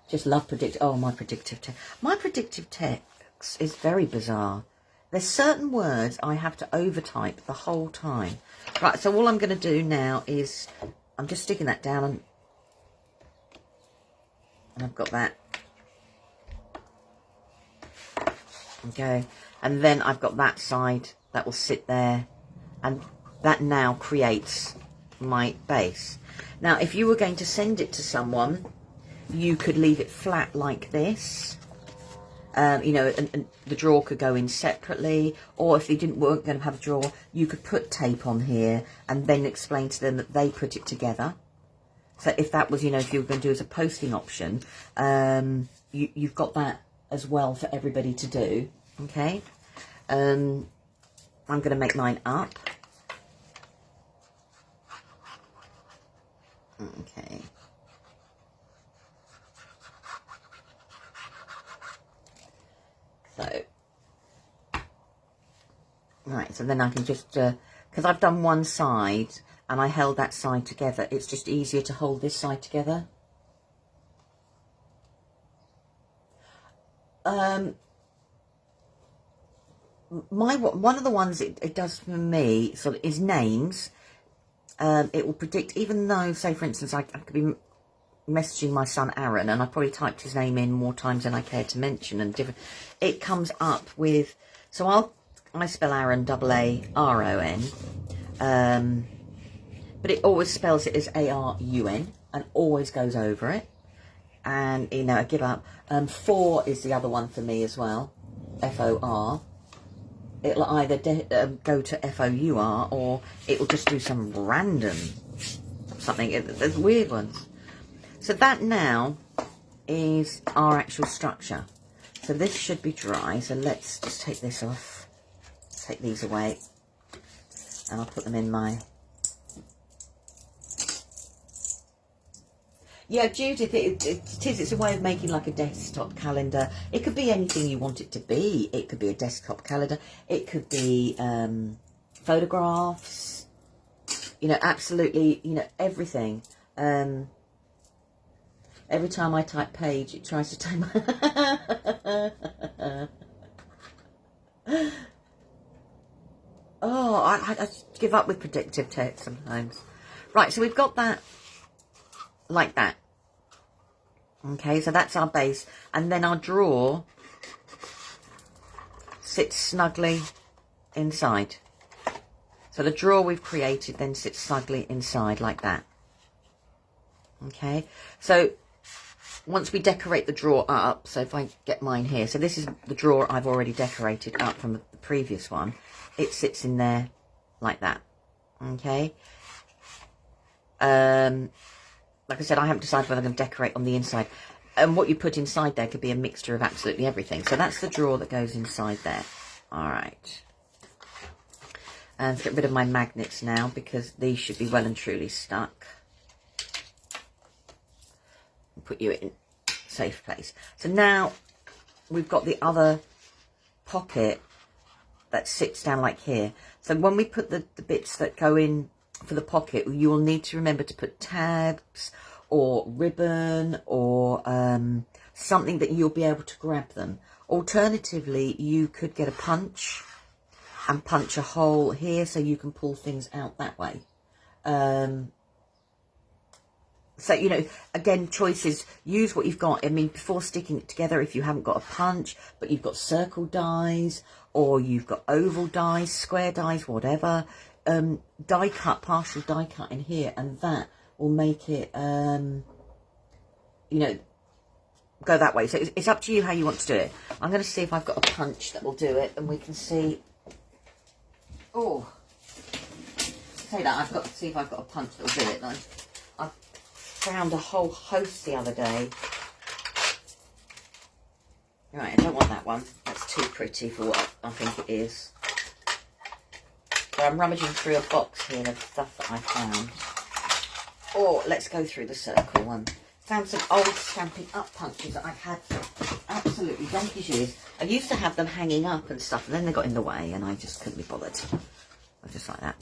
Just love my predictive text. My predictive text is very bizarre. There's certain words I have to overtype the whole time. Right, so all I'm going to do now is I'm just sticking that down and I've got that. Okay, and then I've got that side that will sit there, and that now creates my base. Now, if you were going to send it to someone, you could leave it flat like this. You know, and the drawer could go in separately, or if they weren't going to have a drawer, you could put tape on here and then explain to them that they put it together. So if that was, you know, if you were going to do as a posting option, you've got that as well for everybody to do. Okay, I'm going to make mine up. Okay. So, Right, so then I can just, because I've done one side and I held that side together, it's just easier to hold this side together. One of the ones it does for me sort of is names. It will predict, even though, say for instance, I could be messaging my son Aaron and I probably typed his name in more times than I care to mention, and different, it comes up with, so I spell Aaron A-A-R-O-N, but it always spells it as A-R-U-N and always goes over it. And, you know, I give up. 4 is the other one for me as well, F-O-R. It'll either go to F-O-U-R or it'll just do some random something. There's weird ones. So that now is our actual structure. So this should be dry. So let's just take this off. Take these away. And I'll put them in my... Yeah, Judith, it's a way of making like a desktop calendar. It could be anything you want it to be. It could be a desktop calendar. It could be photographs. You know, absolutely, you know, everything. Every time I type page, it tries to take my... Oh, I give up with predictive text sometimes. Right, so we've got that like that. Okay, so that's our base. And then our drawer sits snugly inside. So the drawer we've created then sits snugly inside like that. Okay, so once we decorate the drawer up, so if I get mine here, so this is the drawer I've already decorated up from the previous one. It sits in there like that. Okay. Like I said, I haven't decided whether I'm going to decorate on the inside. And what you put inside there could be a mixture of absolutely everything. So that's the drawer that goes inside there. All right. And let's get rid of my magnets now because these should be well and truly stuck. Put you in a safe place. So now we've got the other pocket that sits down like here. So when we put the bits that go in for the pocket, you will need to remember to put tabs or ribbon or something that you'll be able to grab them. Alternatively, you could get a punch and punch a hole here so you can pull things out that way. So, you know, again, choices, use what you've got. I mean, before sticking it together, if you haven't got a punch, but you've got circle dies or you've got oval dies, square dies, whatever, die cut, partial die cut in here, and that will make it, you know, go that way. So it's up to you how you want to do it. I'm going to see if I've got a punch that will do it, and we can see. Oh, say that, I've got to see if I've got a punch that will do it. I found a whole host the other day. Right, I don't want that one. That's too pretty for what I think it is. So I'm rummaging through a box here of stuff that I found. Or let's go through the circle one. Found some old Stampin' Up punches that I've had for absolutely donkey's years. I used to have them hanging up and stuff, and then they got in the way, and I just couldn't be bothered. I just like that.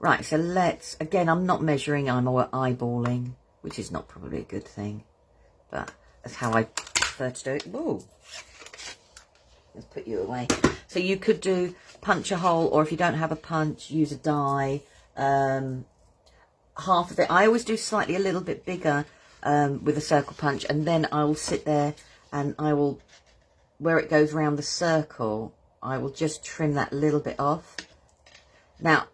Right, so let's, again, I'm not measuring, I'm eyeballing, which is not probably a good thing, but that's how I prefer to do it. Whoa. Let's put you away. So you could do punch a hole, or if you don't have a punch, use a die. Half of it, I always do slightly a little bit bigger with a circle punch, and then I will sit there and I will, where it goes around the circle, I will just trim that little bit off. Now,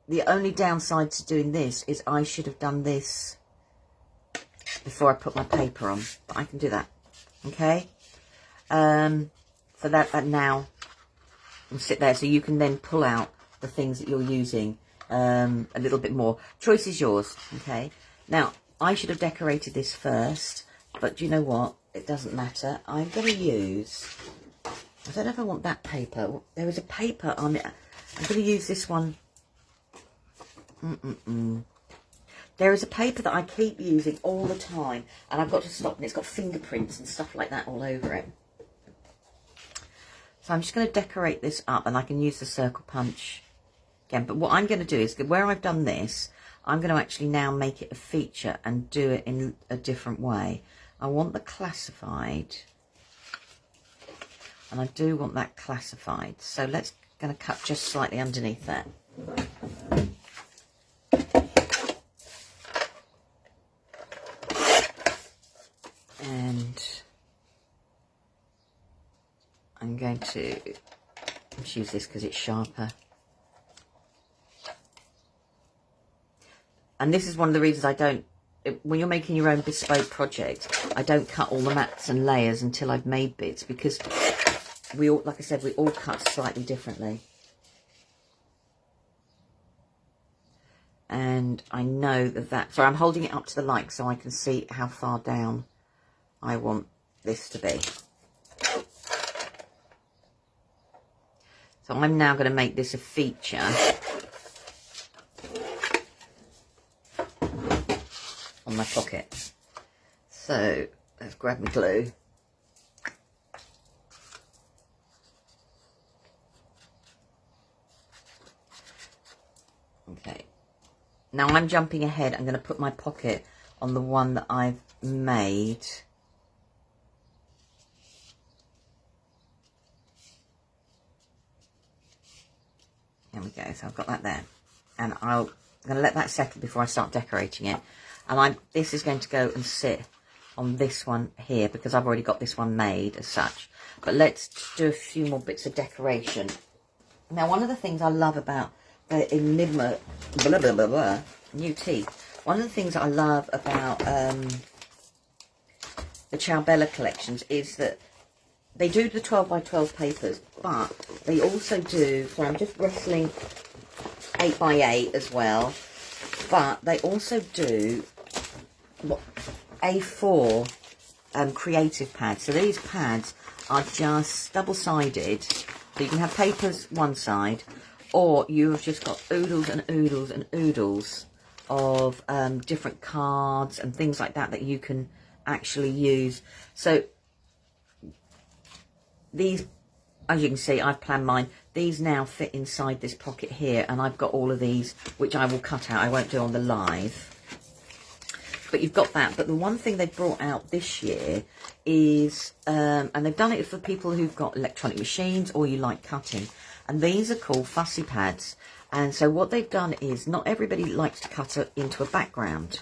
the only downside to doing this is I should have done this before I put my paper on, but I can do that. Okay, so that now will sit there, so you can then pull out the things that you're using a little bit more. Choice is yours. Okay, now I should have decorated this first, but do you know what? It doesn't matter. I'm going to use, I don't know if I want that paper. There was a paper on it. I'm going to use this one. There is a paper that I keep using all the time, and I've got to stop, and it's got fingerprints and stuff like that all over it. So I'm just going to decorate this up, and I can use the circle punch again. But what I'm going to do is, where I've done this, I'm going to actually now make it a feature and do it in a different way. I want the classified, and I do want that classified. So let's going to cut just slightly underneath that. And I'm going to use this because it's sharper. And this is one of the reasons I don't, when you're making your own bespoke project, I don't cut all the mats and layers until I've made bits, because we all, like I said, we all cut slightly differently. And I know that, so I'm holding it up to the light so I can see how far down I want this to be. So I'm now going to make this a feature. On my pocket. So let's grab my glue. Okay. Now I'm jumping ahead. I'm going to put my pocket on the one that I've made. There we go. So I've got that there. And I'm going to let that settle before I start decorating it. And this is going to go and sit on this one here, because I've already got this one made as such. But let's do a few more bits of decoration. Now, one of the things I love about the Enigma, blah, blah, blah, blah, new teeth. One of the things that I love about the Ciao collections is that they do the 12 by 12 papers, but they also do, so I'm just wrestling 8 by 8 as well, but they also do A4 creative pads. So these pads are just double-sided, so you can have papers one side, or you've just got oodles and oodles and oodles of different cards and things like that that you can actually use. So these, as you can see, I've planned mine. These now fit inside this pocket here, and I've got all of these, which I will cut out. I won't do on the live. But you've got that. But the one thing they brought out this year is, and they've done it for people who've got electronic machines or you like cutting. And these are called fussy pads. And so what they've done is, not everybody likes to cut into a background.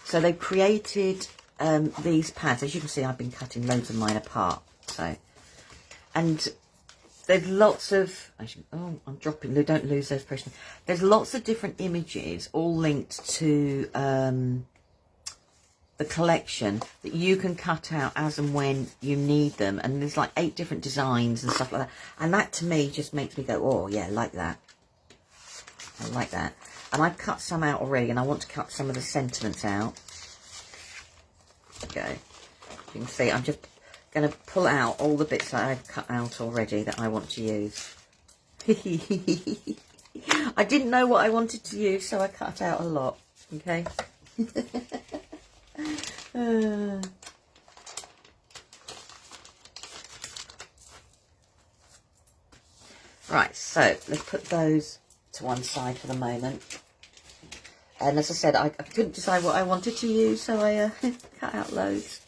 So they've created these pads. As you can see, I've been cutting loads of mine apart. So, and there's lots of, actually, oh, I'm dropping, don't lose those precious. There's lots of different images all linked to the collection that you can cut out as and when you need them. And there's like 8 different designs and stuff like that. And that to me just makes me go, oh yeah, like that. I like that. And I've cut some out already, and I want to cut some of the sentiments out. Okay, you can see I'm just going to pull out all the bits that I've cut out already that I want to use. I didn't know what I wanted to use, so I cut out a lot. Okay. Right, so let's put those to one side for the moment. And as I said, I couldn't decide what I wanted to use, so I cut out loads.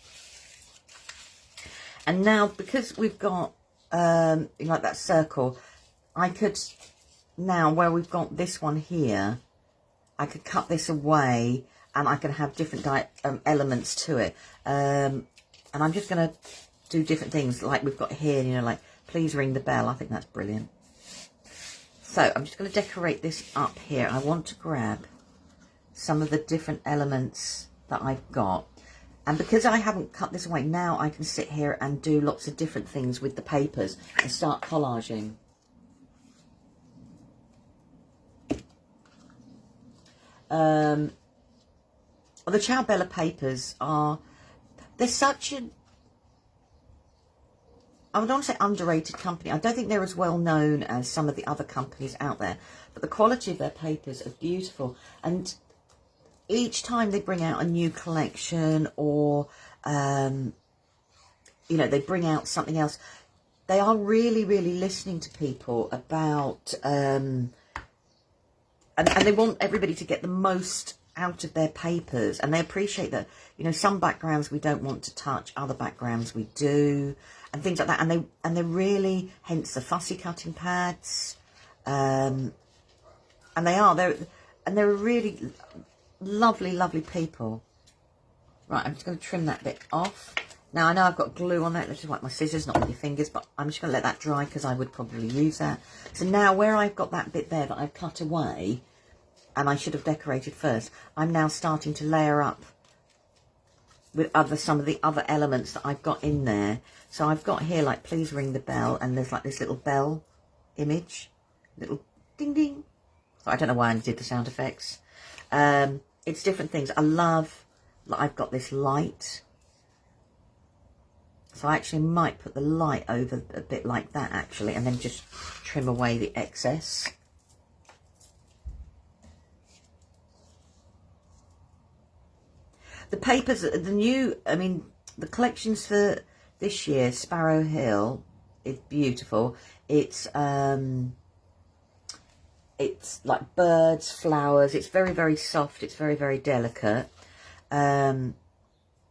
And now, because we've got like that circle, I could now, where we've got this one here, I could cut this away, and I can have different elements to it. And I'm just going to do different things, like we've got here, you know, like please ring the bell. I think that's brilliant. So I'm just going to decorate this up here. I want to grab some of the different elements that I've got. And because I haven't cut this away, now I can sit here and do lots of different things with the papers and start collaging. Well, the Ciao papers are, they're such a, I would not say underrated company. I don't think they're as well known as some of the other companies out there, but the quality of their papers are beautiful. And each time they bring out a new collection, or you know, they bring out something else, they are really, really listening to people about, and they want everybody to get the most out of their papers, and they appreciate that, you know, some backgrounds we don't want to touch, other backgrounds we do, and things like that. And they're really, hence the fussy cutting pads, and they're really lovely, lovely people. Right, I'm just going to trim that bit off. Now, I know I've got glue on that. Let's just wipe my scissors, not with your fingers, but I'm just going to let that dry because I would probably use that. So now where I've got that bit there that I've cut away, and I should have decorated first, I'm now starting to layer up with some of the other elements that I've got in there. So I've got here, like, please ring the bell, and there's like this little bell image, little ding ding. So I don't know why I did the sound effects. It's different things. I love, I've got this light. So I actually might put the light over a bit like that, actually, and then just trim away the excess. The papers, the collections for this year, Sparrow Hill, is beautiful. It's like birds, flowers. It's very, very soft. It's very, very delicate.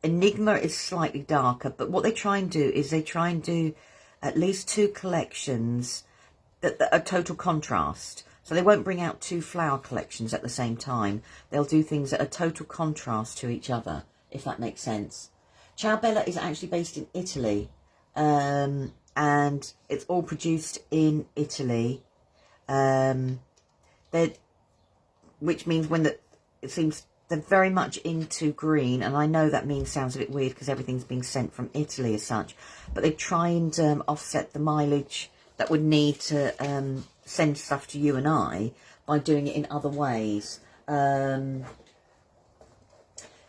Enigma is slightly darker, but what they try and do is they try and do at least 2 collections that are total contrast. So they won't bring out 2 flower collections at the same time. They'll do things that are total contrast to each other, if that makes sense. Ciao is actually based in Italy, and it's all produced in Italy. Which means it seems they're very much into green, and I know that sounds a bit weird because everything's being sent from Italy as such, but they try and offset the mileage that would need to send stuff to you and I by doing it in other ways.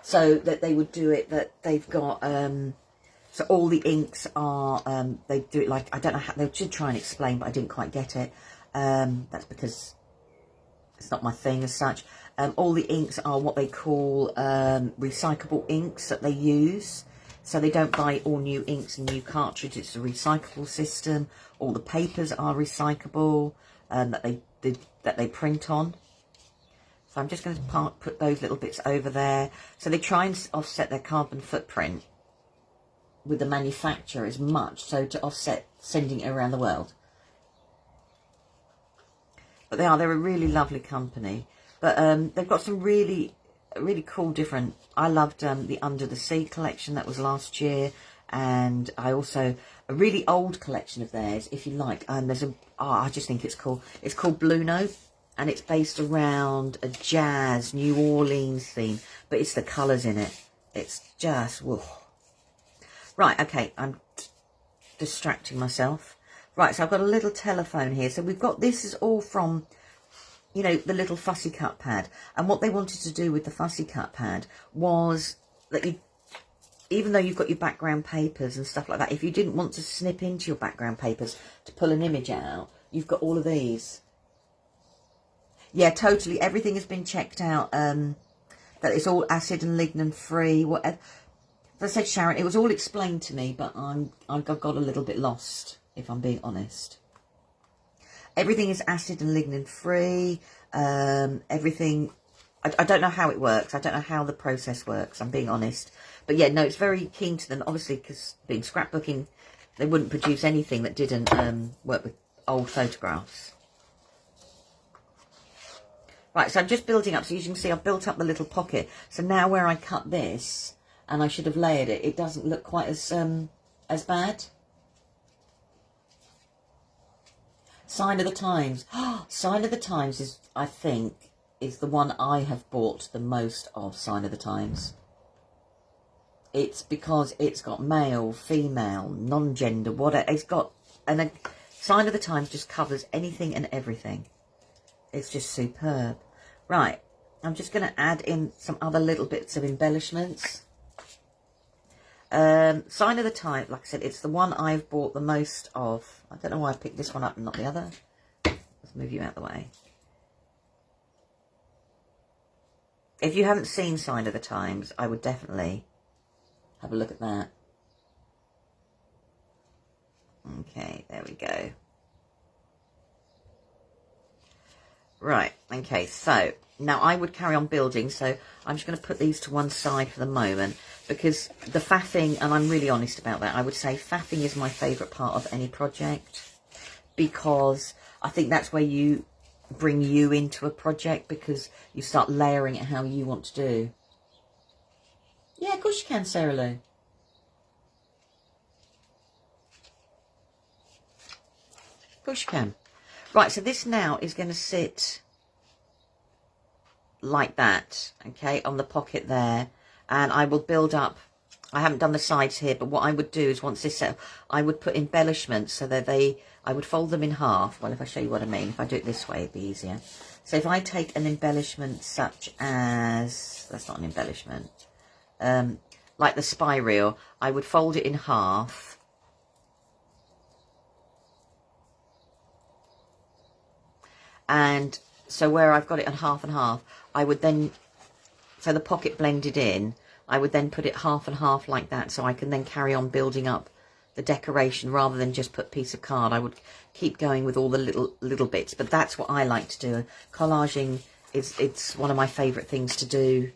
So that they would do it that they've got, so all the inks are, they do it like, I don't know how, they should try and explain, but I didn't quite get it. That's because it's not my thing as such. All the inks are what they call recyclable inks that they use. So they don't buy all new inks and new cartridges. It's a recyclable system. All the papers are recyclable that they print on. So I'm just going to put those little bits over there. So they try and offset their carbon footprint with the manufacturer as much, so to offset sending it around the world. But they're a really lovely company. But they've got some really cool different, I loved the Under the Sea collection that was last year, and I also, a really old collection of theirs, if you like, I just think it's cool. It's called Blue Note, and it's based around a jazz New Orleans theme, but it's the colours in it. It's just, whoa. Right, okay, I'm distracting myself. Right, so I've got a little telephone here. So we've got, this is all from, you know, the little fussy cut pad. And what they wanted to do with the fussy cut pad was that you, even though you've got your background papers and stuff like that, if you didn't want to snip into your background papers to pull an image out, you've got all of these. Yeah, totally. Everything has been checked out. That it's all acid and lignin free. Whatever. As I said, Sharon, it was all explained to me, but I got a little bit lost, if I'm being honest. Everything is acid and lignin free. Everything, I don't know how it works. I don't know how the process works, I'm being honest. But yeah, no, it's very keen to them, obviously, because being scrapbooking, they wouldn't produce anything that didn't work with old photographs. Right, so I'm just building up. So as you can see, I've built up the little pocket. So now where I cut this, and I should have layered it, it doesn't look quite as bad. Sign of the Times. Sign of the Times is, I think, is the one I have bought the most of, Sign of the Times. It's because it's got male, female, non-gender, whatever. It's got, and a Sign of the Times just covers anything and everything. It's just superb. Right, I'm just going to add in some other little bits of embellishments. Sign of the Times, like I said, it's the one I've bought the most of. I don't know why I picked this one up and not the other. Let's move you out of the way. If you haven't seen Sign of the Times, I would definitely have a look at that. Okay, there we go. Right, okay, so now I would carry on building, so I'm just going to put these to one side for the moment, because the faffing, and I'm really honest about that, I would say faffing is my favourite part of any project, because I think that's where you bring you into a project, because you start layering it how you want to do. Yeah, of course you can, Sarah Lou. Of course you can. Right, so this now is going to sit like that, okay, on the pocket there. And I will build up, I haven't done the sides here, but what I would do is once this set, I would put embellishments so that I would fold them in half. Well, if I show you what I mean, if I do it this way, it'd be easier. So if I take an embellishment such as, that's not an embellishment, like the spy reel, I would fold it in half. And so where I've got it on half and half, I would then, so the pocket blended in, I would then put it half and half like that, so I can then carry on building up the decoration rather than just put a piece of card. I would keep going with all the little bits, but that's what I like to do. Collaging it's one of my favourite things to do,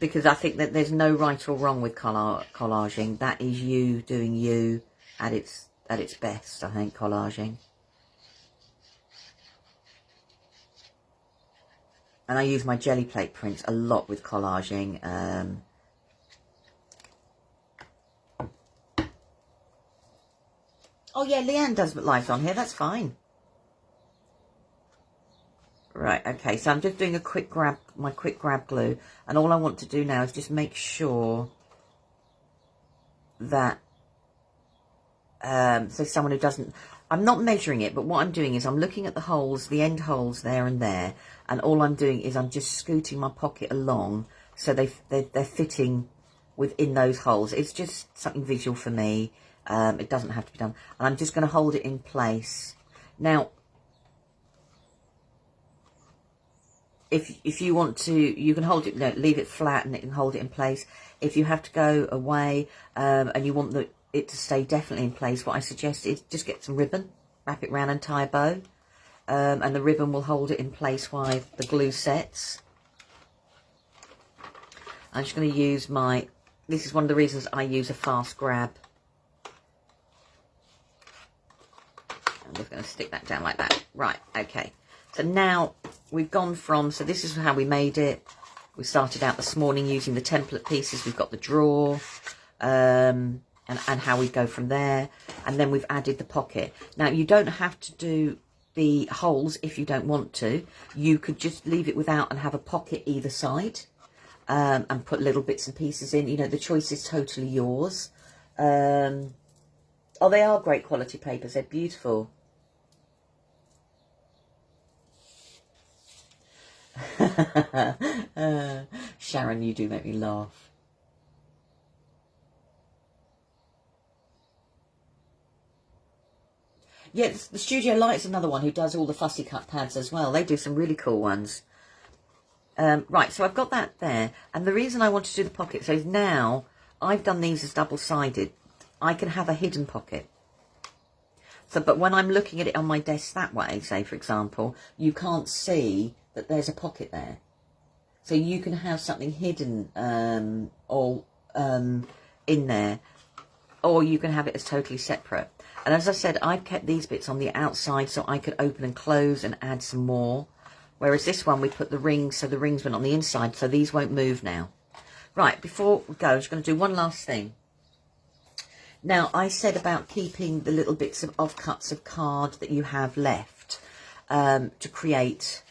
because I think that there's no right or wrong with collaging. That is you doing you at its best, I think, collaging. And I use my jelly plate prints a lot with collaging. Oh yeah, Leanne does lives on here, that's fine. Right, okay, so I'm just doing a quick grab, my quick grab glue. And all I want to do now is just make sure that, so someone who doesn't, I'm not measuring it, but what I'm doing is I'm looking at the holes, the end holes there and there, and all I'm doing is I'm just scooting my pocket along so they're fitting within those holes. It's just something visual for me. It doesn't have to be done. And I'm just going to hold it in place. Now, if you want to, you can hold it, no, leave it flat and it can hold it in place. If you have to go away and you want it to stay definitely in place, what I suggest is just get some ribbon, wrap it round and tie a bow, and the ribbon will hold it in place while the glue sets. I'm just going to use this is one of the reasons I use a fast grab. I'm just going to stick that down like that. Right, okay. So now we've gone from, so this is how we made it. We started out this morning using the template pieces. We've got the drawer, and how we go from there. And then we've added the pocket. Now, you don't have to do the holes if you don't want to. You could just leave it without and have a pocket either side, and put little bits and pieces in. You know, the choice is totally yours. Oh, they are great quality papers. They're beautiful. Sharon, you do make me laugh. Yeah, the Studio Light's another one who does all the fussy cut pads as well. They do some really cool ones. Right, so I've got that there. And the reason I want to do the pockets is now I've done these as double-sided. I can have a hidden pocket. So, but when I'm looking at it on my desk that way, say, for example, you can't see that there's a pocket there. So you can have something hidden in there, or you can have it as totally separate. And as I said, I've kept these bits on the outside so I could open and close and add some more. Whereas this one, we put the rings, so the rings went on the inside, so these won't move now. Right, before we go, I'm just going to do one last thing. Now, I said about keeping the little bits of offcuts of card that you have left to create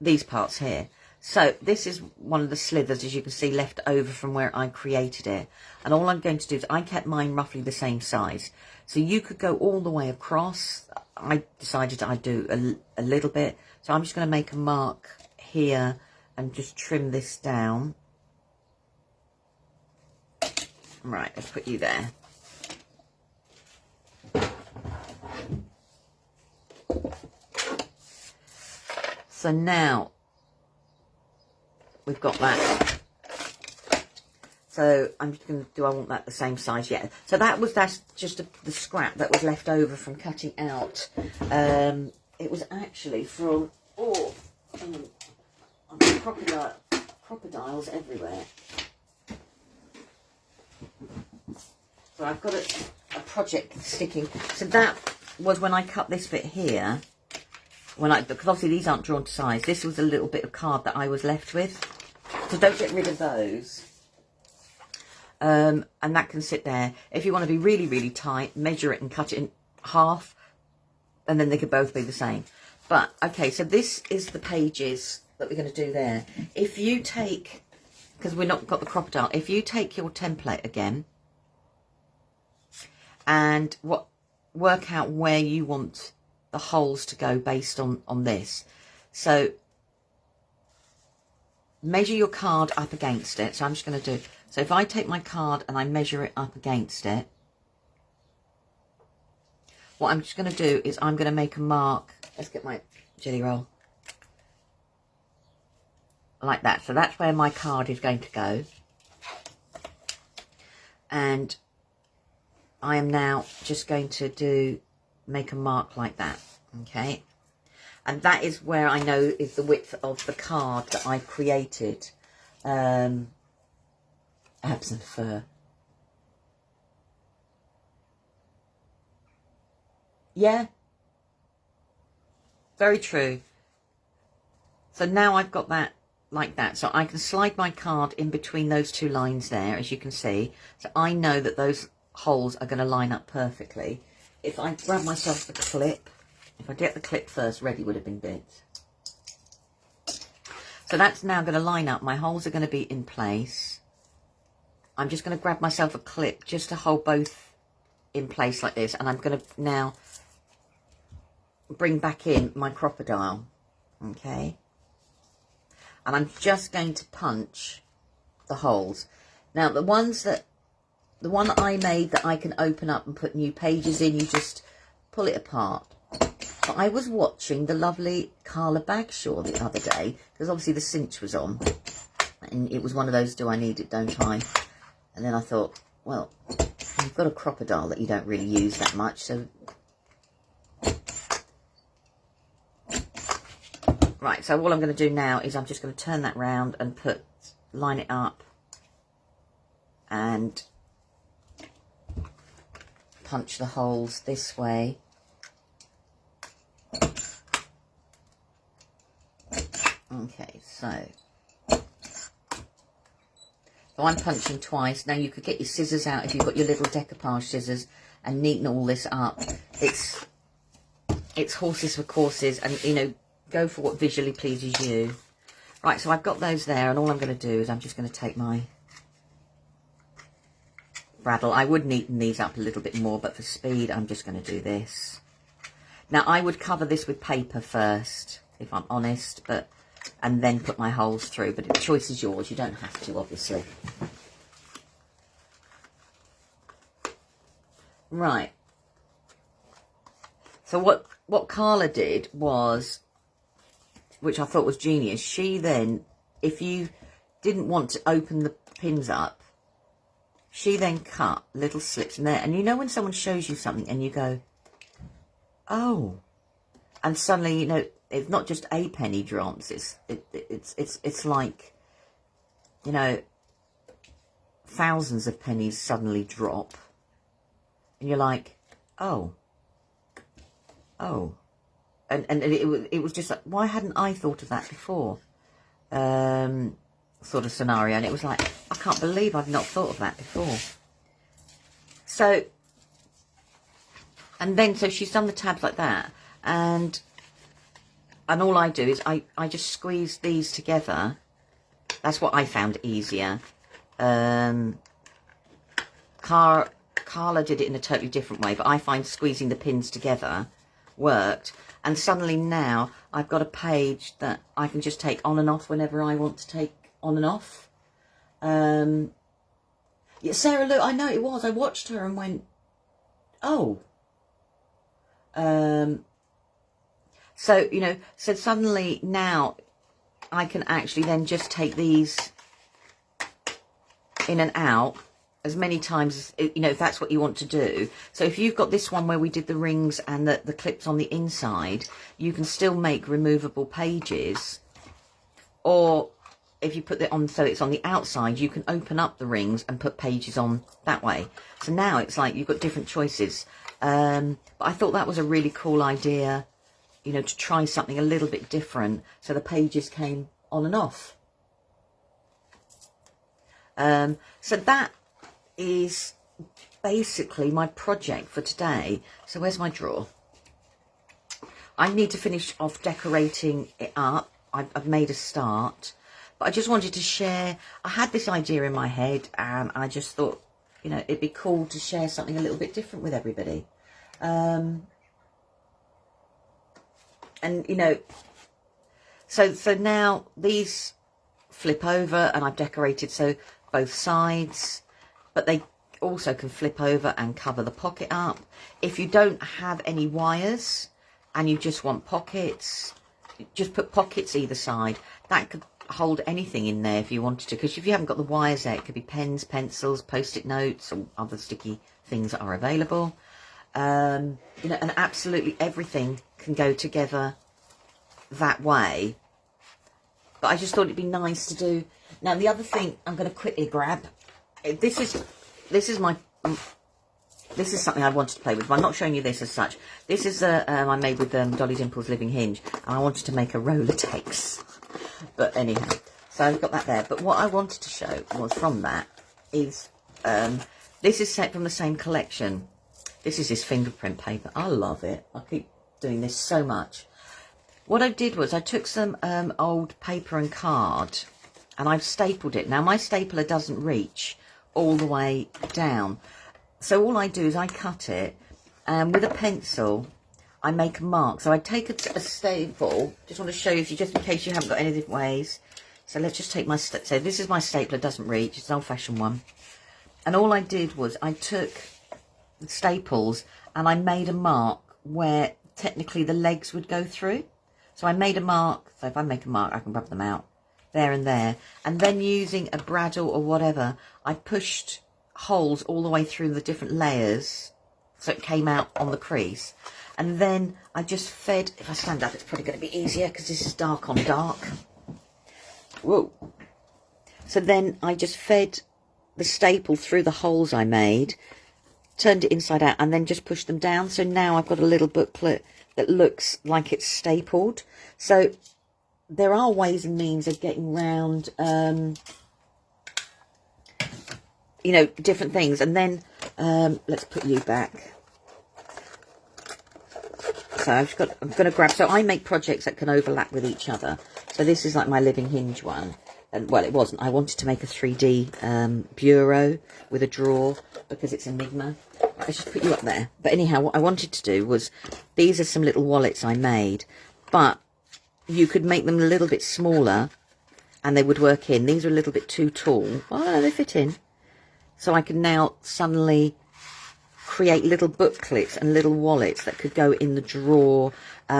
these parts here. So this is one of the slithers, as you can see, left over from where I created it. And all I'm going to do is, I kept mine roughly the same size. So you could go all the way across. I decided I'd do a little bit. So I'm just going to make a mark here and just trim this down. Right, let's put you there. So now we've got that So I'm just going to, do I want that the same size? Yeah. So that's just the scrap that was left over from cutting out. It was actually from, crocodiles everywhere. So I've got a project sticking. So that was when I cut this bit here. Because obviously these aren't drawn to size. This was a little bit of card that I was left with. So don't get rid of those. And that can sit there. If you want to be really, really tight, measure it and cut it in half. And then they could both be the same. But, okay, so this is the pages that we're going to do there. If you take, because we've not got the crocodile, if you take your template again and work out where you want the holes to go based on this. So measure your card up against it. So I'm just going to do, so if I take my card and I measure it up against it, what I'm just going to do is I'm going to make a mark. Let's get my jelly roll. Like that. So that's where my card is going to go. And I am now just going to make a mark like that. Okay. And that is where I know is the width of the card that I created. Absent fur. Yeah. Very true. So now I've got that like that. So I can slide my card in between those two lines there, as you can see. So I know that those holes are going to line up perfectly. If I grab myself the clip, if I get the clip first, ready would have been bits. So that's now going to line up. My holes are going to be in place. I'm just going to grab myself a clip just to hold both in place like this. And I'm going to now bring back in my crocodile. Okay. And I'm just going to punch the holes. Now the one I made that I can open up and put new pages in, you just pull it apart. But I was watching the lovely Carla Bagshaw the other day, because obviously the cinch was on. And it was one of those, do I need it, don't I? And then I thought, well, you've got a crocodile that you don't really use that much, so... Right, so all I'm going to do now is I'm just going to turn that round and line it up and punch the holes this way. Okay, so I'm punching twice. Now you could get your scissors out if you've got your little decoupage scissors and neaten all this up. It's horses for courses, and you know, go for what visually pleases you. Right, so I've got those there, and all I'm going to do is I'm just going to take my bradawl. I would neaten these up a little bit more, but for speed, I'm just going to do this. Now, I would cover this with paper first, if I'm honest, and then put my holes through, but the choice is yours. You don't have to, obviously. Right. So what Carla did was, which I thought was genius, she then, if you didn't want to open the pins up, she then cut little slips in there. And you know when someone shows you something and you go, oh, and suddenly, you know, it's not just a penny drops, it's like, you know, thousands of pennies suddenly drop. And you're like, oh. And it was just like, why hadn't I thought of that before? Sort of scenario. And it was like, I can't believe I've not thought of that before. So, and then, so she's done the tabs like that. And all I do is I just squeeze these together. That's what I found easier. Carla did it in a totally different way, but I find squeezing the pins together worked. And suddenly now I've got a page that I can just take on and off whenever I want to take on and off. Yeah, Sarah Lou, I know it was. I watched her and went, oh. So, you know, so suddenly now I can actually then just take these in and out as many times as, you know, if that's what you want to do. So if you've got this one where we did the rings and the clips on the inside, you can still make removable pages. Or if you put it on so it's on the outside, you can open up the rings and put pages on that way. So now it's like you've got different choices. But I thought that was a really cool idea, you know, to try something a little bit different. So the pages came on and off. So that is basically my project for today. So where's my drawer? I need to finish off decorating it up. I've made a start, but I just wanted to share. I had this idea in my head, and I just thought, you know, it'd be cool to share something a little bit different with everybody. And you know, so now these flip over, and I've decorated so both sides, but they also can flip over and cover the pocket up. If you don't have any wires and you just want pockets, just put pockets either side. That could hold anything in there if you wanted to, because if you haven't got the wires there, it could be pens, pencils, post-it notes, or other sticky things that are available. You know, and absolutely everything can go together that way. But I just thought it'd be nice to do. Now the other thing I'm going to quickly grab, this is something I wanted to play with, but I'm not showing you this as such. This is I made with Dolly Dimple's Living Hinge, and I wanted to make a Rolodex. But anyhow, so I've got that there. But what I wanted to show was from that is, this is set from the same collection. This is his fingerprint paper. I love it. I keep doing this so much. What I did was I took some old paper and card, and I've stapled it. Now my stapler doesn't reach all the way down. So all I do is I cut it, and with a pencil, I make a mark. So I take a staple, just want to show you, just in case you haven't got any different ways. So let's just take my, so this is my stapler, doesn't reach, it's an old-fashioned one. And all I did was I took the staples and I made a mark where technically the legs would go through. So I made a mark, so if I make a mark, I can rub them out there and there. And then using a bradawl or whatever, I pushed holes all the way through the different layers so it came out on the crease. And then I just fed, if I stand up it's probably going to be easier because this is dark on dark. Whoa. So then I just fed the staple through the holes I made, turned it inside out, and then just pushed them down. So now I've got a little booklet that looks like it's stapled. So there are ways and means of getting round, you know, different things. And then let's put you back. So I'm going to grab, so I make projects that can overlap with each other. So this is like my Living Hinge one. And well, it wasn't. I wanted to make a 3D bureau with a drawer because it's Enigma. Let's just put you up there. But anyhow, what I wanted to do was, these are some little wallets I made, but you could make them a little bit smaller and they would work in. These are a little bit too tall. Oh, no, they fit in. So I can now suddenly create little booklets and little wallets that could go in the drawer.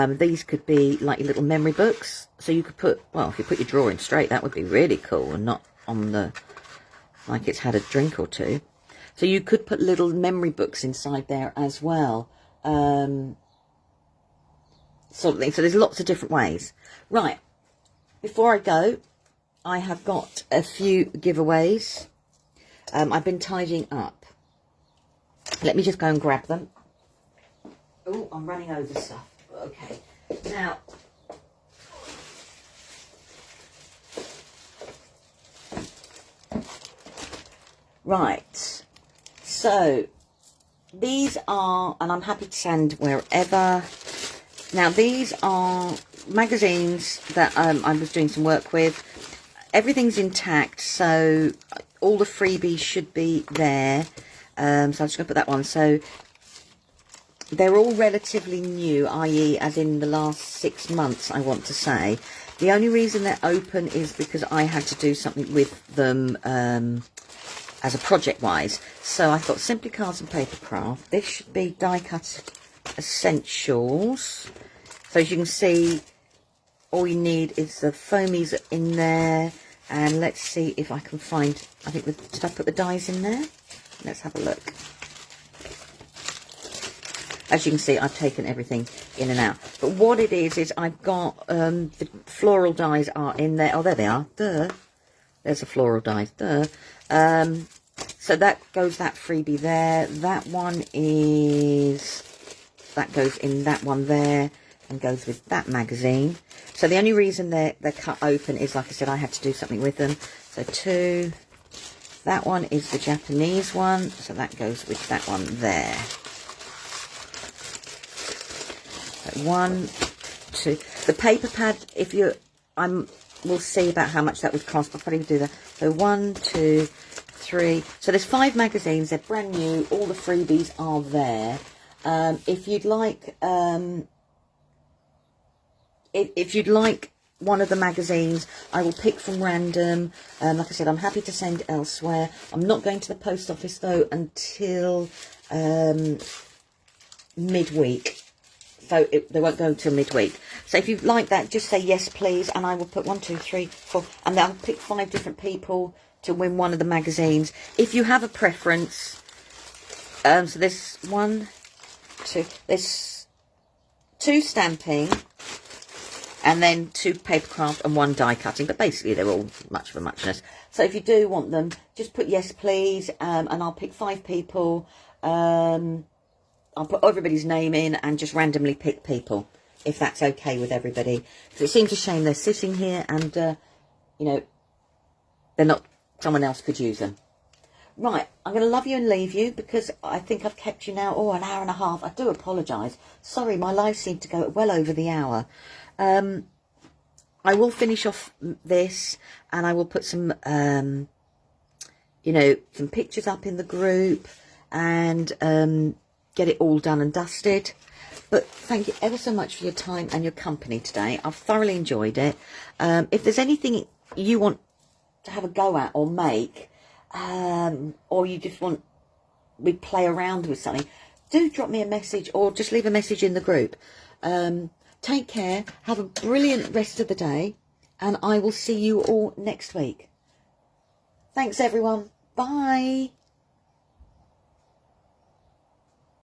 These could be like your little memory books. So you could put, well, if you put your drawer in straight, that would be really cool and not on the, like it's had a drink or two. So you could put little memory books inside there as well. Sort of thing. So there's lots of different ways. Right. Before I go, I have got a few giveaways. I've been tidying up. Let me just go and grab them. Oh, I'm running over stuff. Okay. Now, right. So, these are, and I'm happy to send wherever. Now, these are magazines that I was doing some work with. Everything's intact, so all the freebies should be there. So I'm just going to put that one. So they're all relatively new, i.e. as in the last 6 months, I want to say. The only reason they're open is because I had to do something with them as a project-wise. So I thought Simply Cards and Paper Craft. This should be die-cut essentials. So as you can see, all you need is the foamies in there. And let's see if I can find, I think, did I put the dies in there? Let's have a look. As you can see, I've taken everything in and out. But what it is I've got the floral dies are in there. Oh, there they are. Duh. There's a floral die. Duh. So that goes, that freebie there. That one is, that goes in that one there and goes with that magazine. So the only reason they're cut open is, like I said, I had to do something with them. So 2. That one is the Japanese one. So that goes with that one there. 1, 2. The paper pad, if you, we'll see about how much that would cost. I'll probably do that. So 1, 2, 3. So there's 5 magazines. They're brand new. All the freebies are there. If you'd like, if you'd like one of the magazines, I will pick from random. Like I said, I'm happy to send elsewhere. I'm not going to the post office though until midweek. So they won't go until midweek. So if you like that, just say yes, please. And I will put 1, 2, 3, 4. And then I'll pick 5 different people to win one of the magazines. If you have a preference. So there's 1, 2. There's 2 stamping. And then 2 paper craft and 1 die cutting. But basically they're all much of a muchness. So if you do want them, just put yes, please. And I'll pick 5 people. I'll put everybody's name in and just randomly pick people, if that's okay with everybody. Because it seems a shame they're sitting here and, you know, they're not, someone else could use them. Right, I'm going to love you and leave you because I think I've kept you now, an hour and a half. I do apologise. Sorry, my live seemed to go well over the hour. I will finish off this and I will put some, you know, some pictures up in the group and, get it all done and dusted. But thank you ever so much for your time and your company today. I've thoroughly enjoyed it. If there's anything you want to have a go at or make, or you just want we play around with something, do drop me a message or just leave a message in the group. Take care. Have a brilliant rest of the day. And I will see you all next week. Thanks, everyone. Bye.